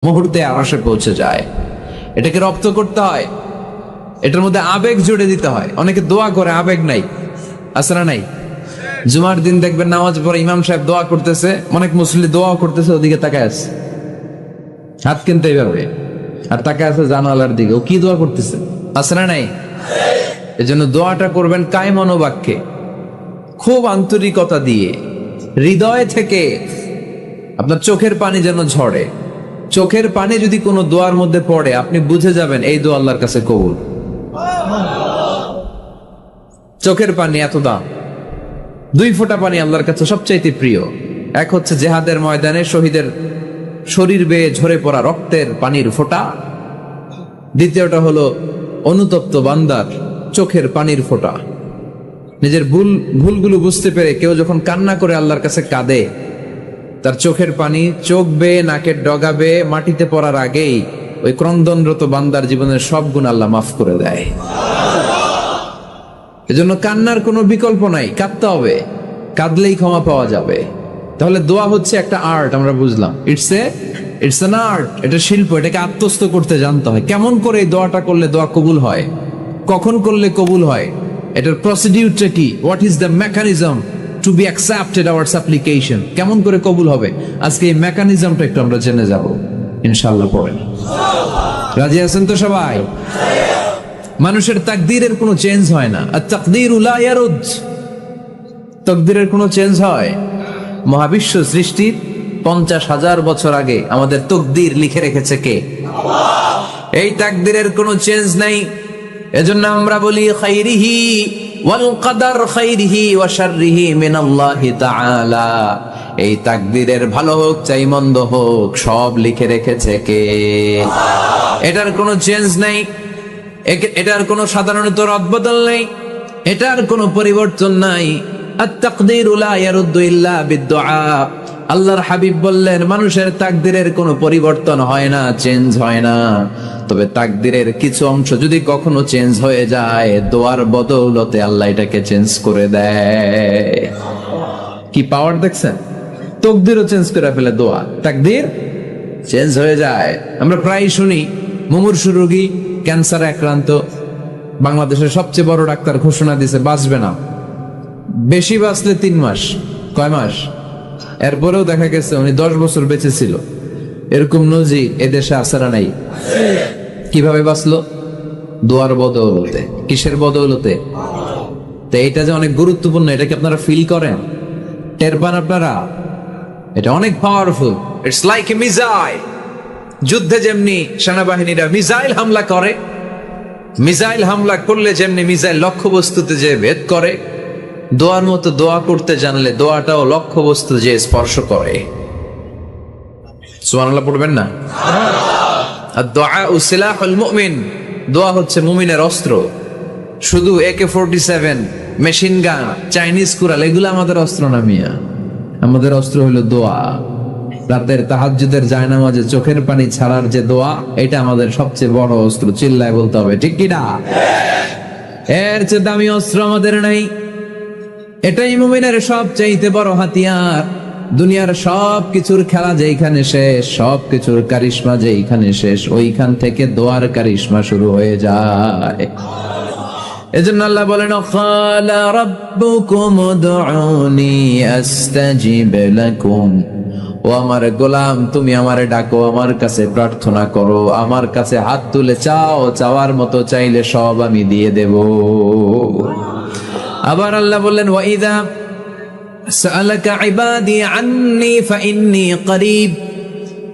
মুহূর্তে আরশে পৌঁছে যায়। এটাকে রপ্ত করতে হয়, এটার মধ্যে আবেগ জুড়ে দিতে হয়। অনেকে দোয়া করে আবেগ নাই, আসরা নাই। জুমার দিন দেখবেন নামাজ পড়ে ইমাম সাহেব দোয়া করতেছে, অনেক মুসল্লি দোয়া করতেছে, ওদিকে তাকায় আছে, হাত কিনতে এইভাবে, আর তাকায় আছে জানালার দিকে। ও কি দোয়া করতেছে? আসরা নাই। এজন্য দোয়াটা করবেন কায় মনোবাক্যে, খুব আন্তরিকতা দিয়ে, হৃদয় থেকে। আপনার চোখের পানি যেন ঝরে। চোখের পানি যদি কোনো দোয়ার মধ্যে পড়ে, আপনি বুঝে যাবেন এই দোয়া আল্লাহর কাছে কবুল। চোখের পানি এত দাম। 2 ফোঁটা পানি আল্লাহর কাছে সবচাইতে প্রিয়। এক হচ্ছে জেহাদের ময়দানে শহীদের শরীর বেয়ে ঝরে পড়া রক্তের পানির ফোঁটা। দ্বিতীয়টা হলো অনুতপ্ত বান্দার চোখের পানির ফোঁটা। নিজের ভুলগুলো বুঝতে পেরে কেউ যখন কান্না করে আল্লাহর কাছে কাঁদে, তার চোখের পানি চোখ বেয়ে নাকের ডগা বেয়ে মাটিতে পড়ার আগেই ওই ক্রন্দনরত বান্দার জীবনের সব গুণ আল্লাহ মাফ করে দেয়। এজন্য কান্নার কোনো বিকল্প নাই, কাঁদতে হবে, কাঁদলেই ক্ষমা পাওয়া যাবে। তাহলে দোয়া হচ্ছে একটা আর্ট, আমরা বুঝলাম। ইটস এন আর্ট, এটা শিল্প। এটাকে আত্মস্থ করতে জানতে হয়। কেমন করে এই দোয়াটা করলে দোয়া কবুল হয়, কখন করলে কবুল হয়, এটার প্রসিডিউরটা কি, what is the mechanism two be accepted hour সাপ্লিকেশন, কেমন করে কবুল হবে, আজকে এই মেকানিজমটা একটু আমরা জেনে যাব ইনশাআল্লাহ। পড়েন, রাজি আছেন তো সবাই? মানুষের তাকদীরের কোনো চেঞ্জ হয় না। আর তাকদীরু লা ইয়ারুদ, তাকদীরের কোনো চেঞ্জ হয়? মহাবিশ্ব সৃষ্টির 50,000 বছর আগে আমাদের তাকদীর লিখে রেখেছে কে? আল্লাহ। এই তাকদীরের কোনো চেঞ্জ নাই। এজন্য আমরা বলি খাইরিহি ওয়াল কদর খাইরিহি ওয়া শাররিহি মিনাল্লাহি তাআলা। এই তাকদীরের ভালো হোক চাই মন্দ হোক, সব লিখে রেখেছে কে? আল্লাহ। এটার কোনো চেঞ্জ নাই, এটার কোনো সাধারণত রদবদল নেই, এটার কোনো পরিবর্তন নাই। আত-তাকদীরু লা ইয়ারুদ্দু ইল্লা বিদ-দুআ। আল্লাহর হাবিব বললেন, মানুষের তাকদীরের কোনো পরিবর্তন হয় না, চেঞ্জ হয় না। তবে তাকদীরের কিছু অংশ যদি কখনো চেঞ্জ হয়ে যায়, দোয়ার বদৌলতে আল্লাহ এটাকে চেঞ্জ করে দেয়। কি পাওয়ার দেখছেন? তাকদীরও চেঞ্জ করে ফেলে দোয়া, তাকদীর চেঞ্জ হয়ে যায়। আমরা প্রায় শুনি মুমূর্ষু রোগী, ক্যান্সারে আক্রান্ত, বাংলাদেশের সবচেয়ে বড় ডাক্তার ঘোষণা দিয়েছে বাঁচবে না, বেশি বাঁচলে 3 মাস। কয় মাস? এরপরেও দেখা গেছে উনি 10 বছর বেঁচে ছিল। এরকম নজির এদেশে আসারা নাই। কিভাবে বাঁচলো? দোয়ার বদৌলতে। কিসের বদৌলতে? তো এটা যে অনেক গুরুত্বপূর্ণ, এটা কি আপনারা ফিল করেন, টের পান আপনারা? এটা অনেক powerful. It's like a missile. যুদ্ধে যেমনি সেনাবাহিনীরা মিসাইল হামলা করে, মিসাইল হামলা করলে যেমনি মিসাইল লক্ষ্যবস্তুতে যে ভেদ করে, দোয়ার মতো দোয়া করতে জানলে দোয়াটাও লক্ষ্যবস্তু যে স্পর্শ করে। সুবহানাল্লাহ পড়বেন না? আদ-দুআউ সিলাহুল মুমিন। দোয়া হচ্ছে মুমিনের অস্ত্র। শুধু AK-47, machine gun, Chinese Corel এগুলো আমাদের অস্ত্র না মিয়া। আমাদের অস্ত্র হলো দোয়া। রাতের তাহাজ্জুদের জায়নামাজে চোখের পানি ছাড়ার যে দোয়া, এটা আমাদের সবচেয়ে বড় অস্ত্র। চিল্লায় বলতে হবে, ঠিক কি না? এর চেয়ে দামি অস্ত্র আমাদের নাই। এটাই মুমিনের সবচাইতে বড় হাতিয়ার। দুনিয়ার সব কিছুর খেলা যেখানে শেষ, সব কিছুর কারিশমা যেখানে শেষ, ওইখান থেকে দোয়ার কারিশমা শুরু হয়ে যায়। এজন্য আল্লাহ বলেন, ক্বালা রাব্বুকুম উদউনি আস্তাজিব লাকুম। ও আমার গোলাম, তুমি আমারে ডাকো, আমার কাছে প্রার্থনা করো, আমার কাছে হাত তুলে চাও, চাওয়ার মতো চাইলে সব আমি দিয়ে দেব। আবার আল্লাহ বললেন, ওয়া ইযা সাআলাকা ইবাদি আন্নী ফাইন্নী করিব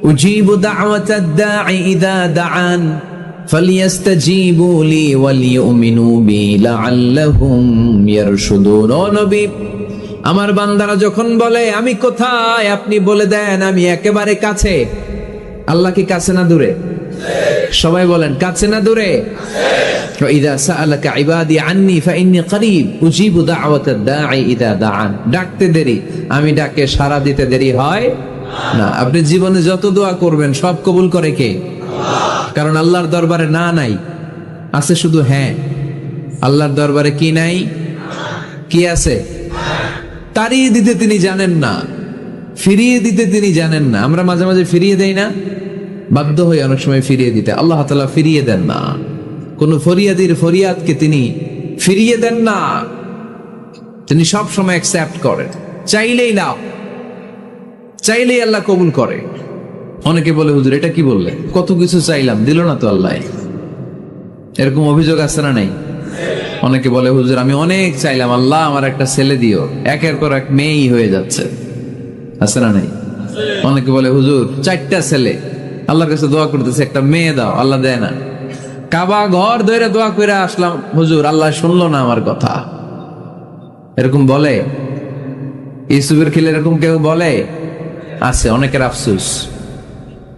উজিবু দাওয়াতাদ দাঈ ইযা দাআন ফালইস্তাজিবু লি ওয়াল ইউমিনু বি লাআল্লাহুম ইয়ারশুদুন। ও নবী, আমার বান্দারা যখন বলে আমি কোথায়, আপনি বলে দেন আমি একেবারে কাছে। আল্লাহ কি কাছে না দূরে? সবাই বলেন, কাছে না দূরে? ইযা সাআলাকা ইবাদি আন্নী ফাইন্নী করিব উজিবু দাওয়াতাদ দাঈ ইযা দাআন। ডাকতে দেরি, আমি ডাকে সাড়া দিতে দেরি হয় না। আপনি জীবনে যত দোয়া করবেন সব কবুল করে কে? আল্লাহ। কারণ আল্লাহর দরবারে না নাই, আছে শুধু হ্যাঁ। আল্লাহর দরবারে কি নাই? কি আছে? তাড়িয়ে দিতে তিনি জানেন না, ফিরিয়ে দিতে তিনি জানেন না। আমরা মাঝে মাঝে ফিরিয়ে দেই না, বাধ্য হয়ে অনেক সময় ফিরিয়ে দিতে। আল্লাহ তাআলা ফিরিয়ে দেন না, কোন ফরিয়াদির ফরিয়াদকে তিনি ফিরিয়ে দেন না, তিনি সব সময় অ্যাকসেপ্ট করেন। চাইলেই না, চাইলেই আল্লাহ কবুল করে। অনেকে বলে হুজুর এটা কি বললে, কত কিছু চাইলাম দিল না তো আল্লাহ, এরকম অভিযোগ আছে না নাই? অনেকে বলে হুজুর আমি অনেক চাইলাম আল্লাহ আমার একটা ছেলে দিও, একের পর এক মেয়েই হয়ে যাচ্ছে, আছে না নাই? অনেকে বলে হুজুর 4টা ছেলে, আল্লাহর কাছে দোয়া করতেছে একটা মেয়ে দাও, আল্লাহ দেয় না। কাবা ঘর ধরে দোয়া করে আসলাম হুজুর, আল্লাহ শুনলো না আমার কথা। এরকম বলে? ইউসুফের খিলে এরকম কেউ বলে? আছে, অনেকের আফসোস।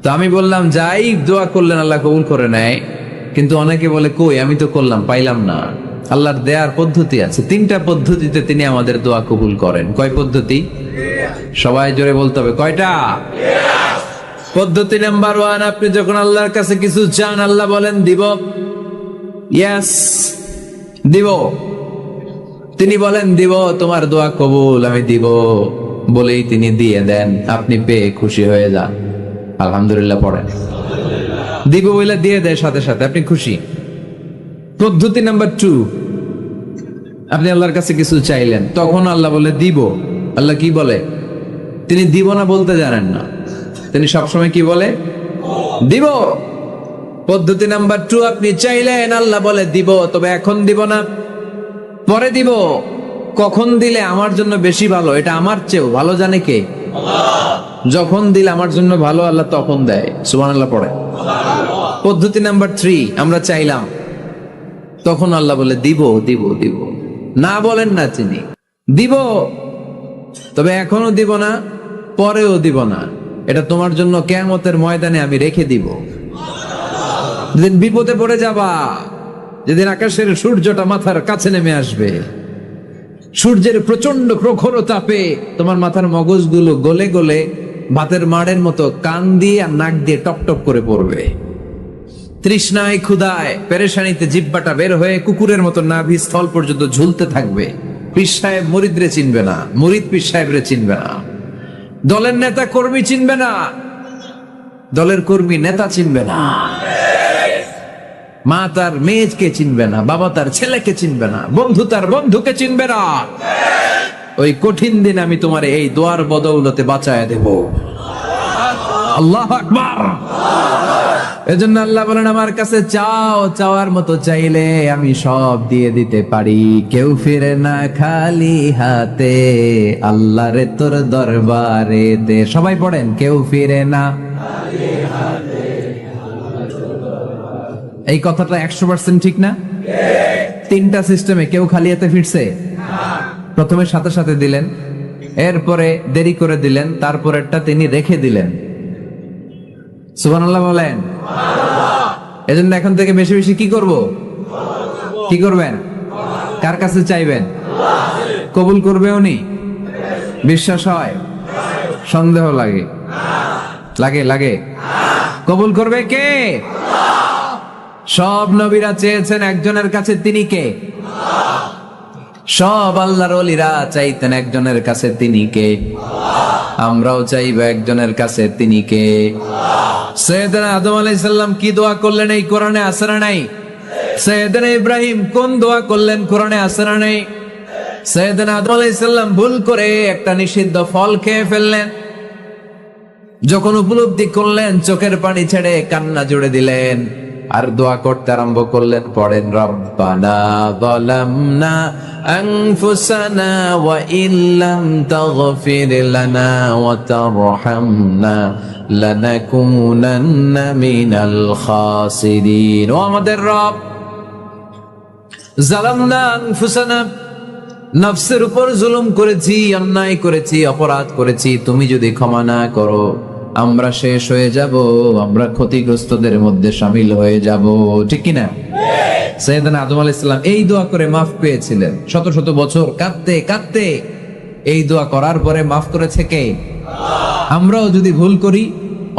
তো আমি বললাম যাই দোয়া করলেন আল্লাহ কবুল করে নেয়, কিন্তু অনেকে বলে কই আমি তো করলাম পাইলাম না। আল্লাহর দেয়ার পদ্ধতি আছে, 3টা পদ্ধতিতে তিনি আমাদের দোয়া কবুল করেন। কয় পদ্ধতি? সবাই জোরে বলতে হবে, কয়টা? পদ্ধতি নাম্বার 1, আপনি যখন আল্লাহর কাছে কিছু চান আল্লাহ বলেন দিব, ইয়েস দিব। তিনি বলেন দিব, তোমার দোয়া কবুল, আমি দিব বলেই তিনি দিয়ে দেন, আপনি পেয়ে খুশি হয়ে যান, আলহামদুলিল্লাহ পড়েন। দিব বলে দিয়ে দেয় সাথে সাথে, আপনি খুশি। পদ্ধতি নাম্বার 2, আপনি আল্লাহর কাছে কিছু চাইলেন, তখন আল্লাহ বলে দিব। আল্লাহ কি বলে? তিনি দিব না বলতে জানেন না, তিনি সবসময় কি বলে? দিব। পদ্ধতি নাম্বার 2, আপনি চাইলেন আল্লাহ বলে দিব, তবে এখন দিব না, পরে দিব। কখন দিলে আমার জন্য বেশি ভালো, এটা আমার চেয়েও ভালো জানে কে? যখন দিলে আমার জন্য ভালো আল্লাহ তখন দেয়, সুবহানাল্লাহ পড়ে। পদ্ধতি নাম্বার 3, আমরা চাইলাম, তখন আল্লাহ বলে দিব দিব দিব, না বলেন না তিনি, দিব, তবে এখনো দিব না, পরেও দিব না, এটা তোমার জন্য কিয়ামতের ময়দানে আমি রেখে দিব। যেদিন বিপদে পড়ে যাবা, যেদিন আকাশের সূর্যটা মাথার কাছে নেমে আসবে, সূর্যের প্রচন্ড প্রখর তাপে তোমার মাথার মগজগুলো গলে গলে ভাতের মাড়ের মতো কান দিয়ে আর নাক দিয়ে টপ টপ করে পড়বে। তৃষ্ণায় ক্ষুধায় পেরেশানিতে জিহ্বাটা বের হয়ে কুকুরের মতো নাভি স্থল পর্যন্ত ঝুলতে থাকবে। পীর সাহেব মুরিদরে চিনবে না, মুরিদ পীর সাহেবরে চিনবে না, দলের নেতা কর্মী চিনবে না, দলের কর্মী নেতা চিনবে না, মা তার মেয়েকে চিনবে না, বাবা তার ছেলেকে চিনবে না, বন্ধু তার বন্ধুকে চিনবে না। ওই কঠিন দিন আমি তোমার এই দোয়ার বদৌলতে বাঁচায় দেব। আল্লাহু আকবার। এজন্য আল্লাহ বলেন আমার কাছে চাও, চাওয়ার মতো চাইলে আমি সব দিয়ে দিতে পারি। কেউ ফিরে না খালি হাতে, আল্লাহরে তোর দরবারে দে। সবাই পড়েন, কেউ ফিরে না খালি হাতে। এই কথাটা 100% ঠিক না? 3টা সিস্টেমে কেউ খালি হাতে ফিরছে? প্রথমে সাথে সাথে দিলেন, এরপরে দেরি করে দিলেন, তারপরেরটা তিনি রেখে দিলেন। সুবহানাল্লাহ বলেন। এজন্য এখন থেকে বেশি বেশি কি করব? কি করবেন? কার কাছে চাইবেন? কবুল করবে উনি? বিশ্বাস হয়? সন্দেহ লাগে? লাগে লাগে? কবুল করবে কে? সব নবীরা চেয়েছেন একজনের কাছে, তিনি কে? সব আল্লাহর ওলিরা চাইতেন একজনের কাছে, তিনি কে? আমরাও চাইবো একজনের কাছে, তিনি কে? সাইয়েদনা আদম আলাইহিস সালাম কি দোয়া করলেন এই কোরআনে আছে না নাই? সাইয়েদনা ইব্রাহিম কোন দোয়া করলেন কোরআনে আছে না নাই? সাইয়েদনা আদম আলাইহিস সালাম ভুল করে একটা নিষিদ্ধ ফল খেয়ে ফেললেন, যখন উপলব্ধি করলেন চোখের পানি ছেড়ে কান্না জুড়ে দিলেন, আর দোয়া করতে আরম্ভ করলেন। পড়েন, রব্বানা যালামনা আনফুসানা ওয়া ইল্লাম তাগফির লানা ওয়া তারহামনা লানাকুনান্না মিনাল খাসিরিন। ও আমাদের রব, যালামনা আনফুসানা, নফসের উপর জুলুম করেছি, অন্যায় করেছি, অপরাধ করেছি, তুমি যদি ক্ষমা না করো আমরা শেষ হয়ে যাব, আমরা ক্ষতিগ্রস্তদের মধ্যে শামিল হয়ে যাব, ঠিক কিনা? সাইয়েদনা আদম আলাইহিস সালাম এই দোয়া করে মাফ পেয়েছিলেন। শত শত বছর কাঁদতে কাঁদতে এই দোয়া করার পরে মাফ করেছে কে? আমরাও যদি ভুল করি,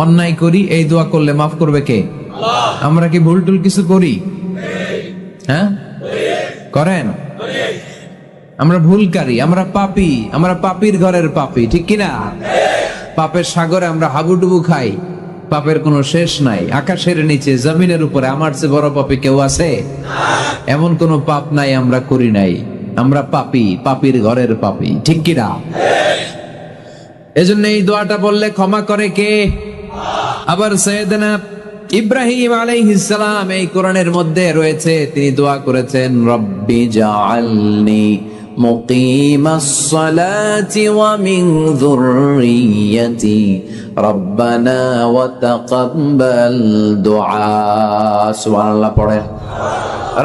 অন্যায় করি, এই দোয়া করলে মাফ করবে কে? আমরা কি ভুল টুল কিছু করি? হ্যাঁ করেন? আমরা ভুলকারী, আমরা পাপী, আমরা পাপীর ঘরের পাপী, ঠিক কিনা? পাপের সাগরে আমরা হাবুডুবু খাই, পাপের কোনো শেষ নাই। আকাশের নিচে জমিনের উপরে আমার চেয়ে বড় পাপী কেউ আছে? এমন কোনো পাপ নাই আমরা করি নাই। আমরা পাপী, পাপীর ঘরের পাপী, ঠিক কিনা? এজন্য এই দোয়াটা বললে ক্ষমা করে কে? আবার সাইয়েদনা ইব্রাহিম আলাইহিস সালাম এই কোরআনের মধ্যে রয়েছে, তিনি দোয়া করেছেন, রব্বি জাআলনি মুকিমাস সালাতি ওয়া মিন যুররিয়্যাতি রব্বানা ওয়া তাকাব্বাল দুআ। সুবহানাল্লাহ পড়েন,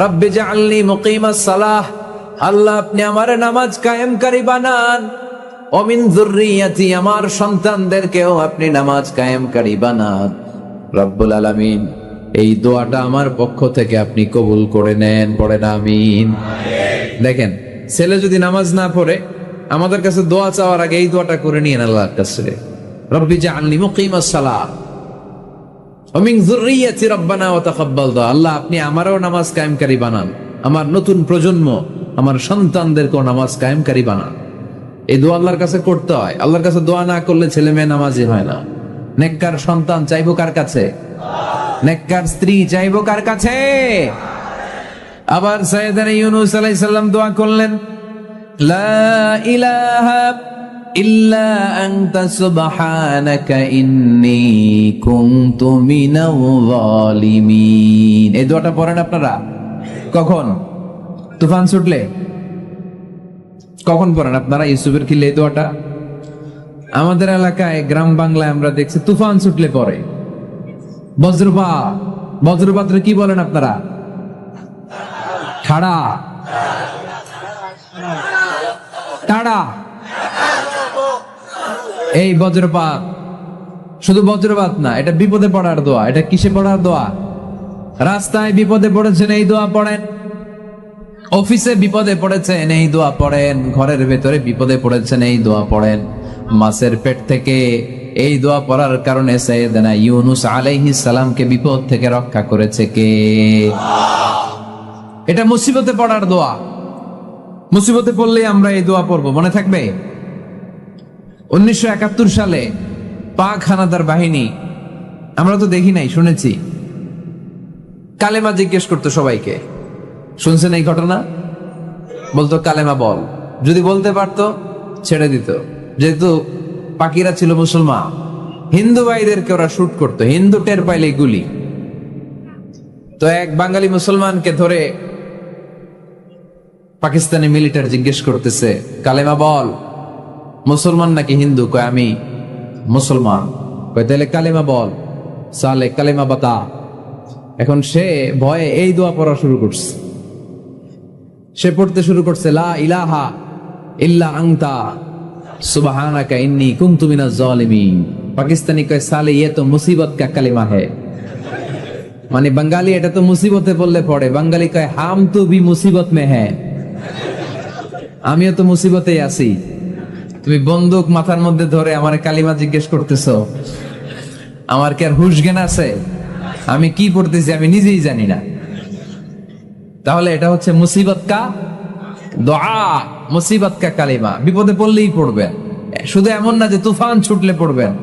রব্বি জাআলনি মুকিমাস সালাহ, আল্লাহ আপনি আমার নামাজ কায়েমকারী বানান, ওয়া মিন যুররিয়্যাতি, আমার সন্তানদেরকেও আপনি নামাজ কায়েমকারী বানান। রব্বুল আলামিন এই দোয়াটা আমার পক্ষ থেকে আপনি কবুল করে নেন, পড়েন আমিন। দেখেন, ছেলে যদি নামাজ না পড়ে আমাদের কাছে দোয়া চাওয়ার আগে এই দোয়াটা করে নিয়েন আল্লাহর কাছে, রব্বি জাআলনি মুকিমাস সালাহ ওয়া মিন যুররিয়্যাতি রব্বানা ওয়া তাকাব্বাল দুআ, আল্লাহ আপনি আমারও নামাজ কায়েমকারী বানান, আমার নতুন প্রজন্ম, আমার সন্তানদেরকেও নামাজ কায়েমকারী বানান। এই দোয়া আল্লাহর কাছে করতে হয়। আল্লাহর কাছে দোয়া না করলে ছেলে মেয়ে নামাজি হয় না। নেককার সন্তান চাইবো কার কাছে? নেককার স্ত্রী চাইবো কার কাছে? আবার সাইয়েদনা ইউনূস আলাইহিস সালাম দোয়া করলেন, লা ইলাহা ইল্লা আনতা সুবহানাকা ইন্নী কুনতু মিনাল যালিমিন। এই দোয়াটা পড়েন আপনারা কখন? তুফান ছুটলে? কখন পড়েন আপনারা ইউসুফের খিলে এই দোয়াটা? আমাদের এলাকায় গ্রাম বাংলায় আমরা দেখছি তুফান ছুটলে পড়ে। বজ্রপাত, বজ্রপাতরে কি বলেন আপনারা? ঠাড়া, টাড়া। এই বজ্রপাত শুধু বজ্রপাত না, এটা বিপদে পড়ার দোয়া। এটা কিসে পড়ার দোয়া? রাস্তায় বিপদে পড়েছেন এই দোয়া পড়েন, অফিসে বিপদে পড়েছেন এই দোয়া পড়েন, ঘরের ভেতরে বিপদে পড়েছেন এই দোয়া পড়েন। মাছের পেট থেকে এই দোয়া পড়ার কারণে সাইয়েদনা ইউনূস আলাইহিস সালামকে বিপদ থেকে রক্ষা করেছে কে? এটা মুসিবতে পড়ার দোয়া। মুসিবতে পড়লে আমরা এই দোয়া পড়বো, মনে থাকবে? 1971 সালে পাক হানাদার বাহিনী, আমরা তো দেখি নাই, শুনেছি, কালেমা জিজ্ঞেস করতো সবাইকে। শুনছেন এই ঘটনা? বলতো কালেমা বল, যদি বলতে পারতো ছেড়ে দিত। যেহেতু পাকিরা ছিল মুসলমান, হিন্দু ভাইদেরকে ওরা শুট করতো, হিন্দু টের পাইলে গুলি। তো এক বাঙালি মুসলমানকে ধরে পাকিস্তানি মিলিটারি জিজ্ঞেস করতেছে, কালেমা বল, মুসলমান নাকি হিন্দু? কয় আমি মুসলমান। কয় তাহলে কালেমা বল, সালে কালেমা বাতা। এখন সে ভয়ে এই দোয়া পড়া শুরু করছে। সে পড়তে শুরু করছে, লা ইলাহা ইল্লা আনতা সুবহানাকা ইন্নী কুনতু মিনাজ জালিমিন। পাকিস্তানি কয় সালে ये तो मुसीबत का कलिमा है, মানে বাঙালি এটা তো মুসিবতে বললে পড়ে। বাঙালি কয় হাম তো ভি মুসিবত মে হ্যায়, আমিও তো মুসিবতেই আছি। তুমি বন্দুক মাথার মধ্যে ধরে আমার কালিমা জিজ্ঞেস করতেছো, আমার কি আর হুশ জ্ঞান আছে? আমি কি পড়তেছি আমি নিজেই জানি না। তাহলে এটা হচ্ছে মুসিবত কা দোয়া, মুসিবত কা কালিমা। বিপদে পড়লেই পড়বেন, শুধু এমন না যে তুফান ছুটলে পড়বেন,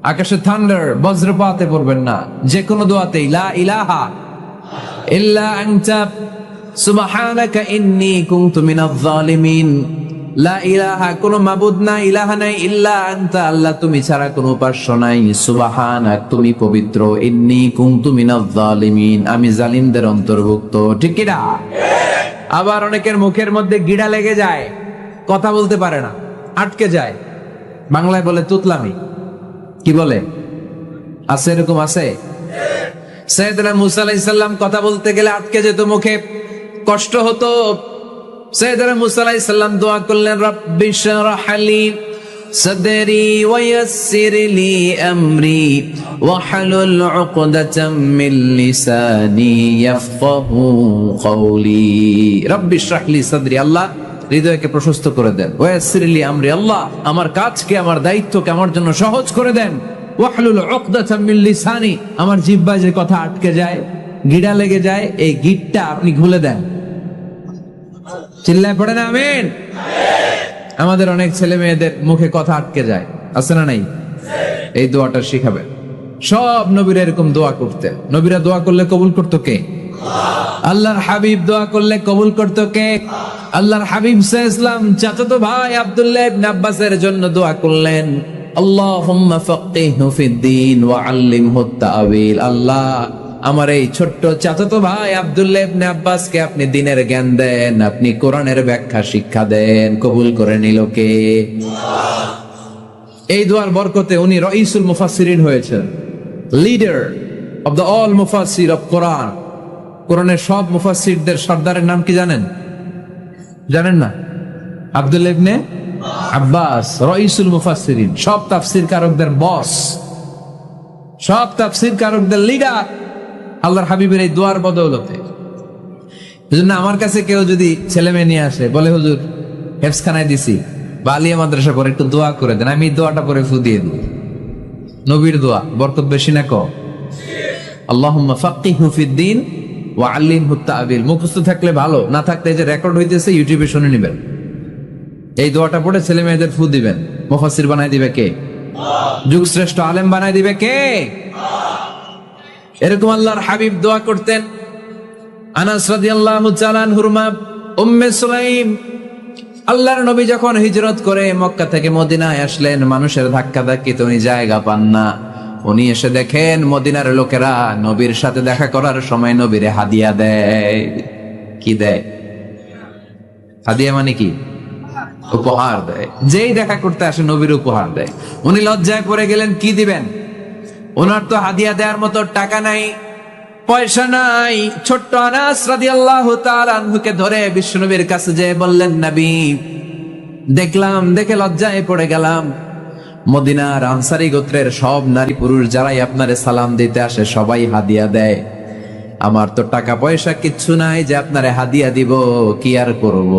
আকাশে থান্ডার বজ্রপাতে পড়বেন না। যে কোনো দোয়াতেই লা ইলাহা ইল্লা আনতা সুবহানাকা ইন্নী কুনতু মিনাজ জালিমিন, লা ইলাহা, কোনো মাবুদ নাই, ইলাহা নাই, ইল্লা আনতা, আল্লাহ তুমি ছাড়া কোনো উপাস্য নাই, সুবহানাক, তুমি পবিত্র, ইন্নী কুনতু মিনাজ জালিমিন, আমি জালিমদের অন্তর্ভুক্ত। ঠিক কি না? আবার অনেকের মুখের মধ্যে গিড়া লেগে যায়, কথা বলতে পারে না, আটকে যায়। বাংলায় বলে তুতলামি। কি বলে? আছে, এরকম আছে। সাইয়েদনা মুসা আলাইহিস সালাম কথা বলতে গেলে আটকে যেত, মুখে কষ্ট হতো। সাইয়েদনা মুসা আলাইহিস সালাম দোয়া করলেন, রব্বি শরহ লি সাদরি ওয়া ইয়াসসির লি আমরি ওয়াহলুল উকদাতাম মিন লিসানি ইয়াফকাহু কওলি। রব্বি শরহ লি সাদরি, আল্লাহ হৃদয়কে প্রশস্ত করে দেন। ওয়া ইয়াসসির লি আমরি, আল্লাহ আমার কাজকে, আমার দায়িত্বকে আমার জন্য সহজ করে দেন। ওয়াহলুল উকদাতাম মিন লিসানি, আমার জিহ্বায় যে কথা আটকে যায়, গিড়া লেগে যায়, এই গিটটা আপনি খুলে দেন। চিল্লায় পড়ে না আমিন। আমাদের অনেক ছেলে মেয়েদের মুখে কথা আটকে যায়, আছে না নাই? এই দোয়াটা শিখাবেন। সব নবীরা এরকম দোয়া করতেন। নবীরা দোয়া করলে কবুল করতো কে? আল্লাহর হাবিব দোয়া করলে কবুল করতো কে? আল্লাহর হাবিব সাল্লাল্লাহু আলাইহি ওয়াসাল্লাম চাচাতো ভাই আব্দুল্লাহ ইবনে আব্বাসের জন্য দোয়া করলেন, আল্লাহুম্মা ফাক্কিহহু ফিদ্দীন ওয়া আল্লিমহু তা'ওয়িল। আল্লাহ, আমার এই ছোট্ট চাচাতো ভাই আব্দুল্লাহ ইবনে আব্বাসকে আপনি দ্বীনের জ্ঞান দেন, আপনি কোরআনের ব্যাখ্যা শিক্ষা দেন। কবুল করে নিল কে? এই দোয়ার বরকতে উনি রাইসুল মুফাসসিরিন হয়েছেন, লিডার অফ দ্য অল মুফাসসির অফ কোরআন। কোরআনের সব মুফাসসিরদের সর্দারের নাম কি জানেন? জানেন না? আব্দুল্লাহ ইবনে আব্বাস রাইসুল মুফাসসিরিন, সব তাফসীর কারকদের বস, সব তাফসীর কারকদের লিডার আল্লাহর হাবিবের এই দোয়ার বদৌলতে। এজন্য আমার কাছে কেউ যদি ছেলে মেয়ে নিয়ে আসে, বলে হুজুর হেফজখানায় দিছি বা আলিয়া মাদ্রাসা করে একটু দোয়া করে দেন, আমি দোয়াটা করে ফু দিয়ে দিই। নবীর দোয়া বরকত বেশি না কম? আল্লাহুম্মা ফাক্কিহহু ফিদ্দীন ওয়া আল্লিমহু তা'ওয়িল। মুখস্থ থাকলে ভালো, না থাকলে যে রেকর্ড হইতেছে ইউটিউবে শুনে নেবেন। এই দোয়াটা পড়ে ছেলে মেয়েদের ফু দিবেন। মুফাসসির বানায় দিবে কে? যুগ শ্রেষ্ঠ আলেম বানায় দিবে কে? এরকম আল্লাহর হাবিব দোয়া করতেন। আনাস রাদিয়াল্লাহু তাআলা আনহুর মা উম্মে সুলাইম, আল্লাহর নবী যখন হিজরত করে মক্কা থেকে মদিনায় আসলেন, মানুষের ধাক্কা ধাক্কিতে উনি জায়গা পান না। উনি এসে দেখেন মদিনার লোকেরা নবীর সাথে দেখা করার সময় নবীরে হাদিয়া দেয়। কি দেয়? হাদিয়া মানে কি? উপহার দেয়। যেই দেখা করতে আসে নবীর উপহার দেয়। উনি লজ্জায় পড়ে গেলেন, কি দিবেন? ওনার তো হাদিয়া দেওয়ার মতো টাকা নাই, পয়সা নাই। ছোট্ট আনাস রাদিয়াল্লাহু তাআলা আনহুকে ধরে বিশ্বনবীর কাছে যেয়ে বললেন, নবী দেখলাম, দেখে লজ্জায় পড়ে গেলাম, মদিনার আনসারী গোত্রের সব নারী পুরুষ যারাই আপনারে সালাম দিতে আসে সবাই হাদিয়া দেয়। আমার তো টাকা পয়সা কিচ্ছু নাই যে আপনারে হাদিয়া দিব, কি আর করব।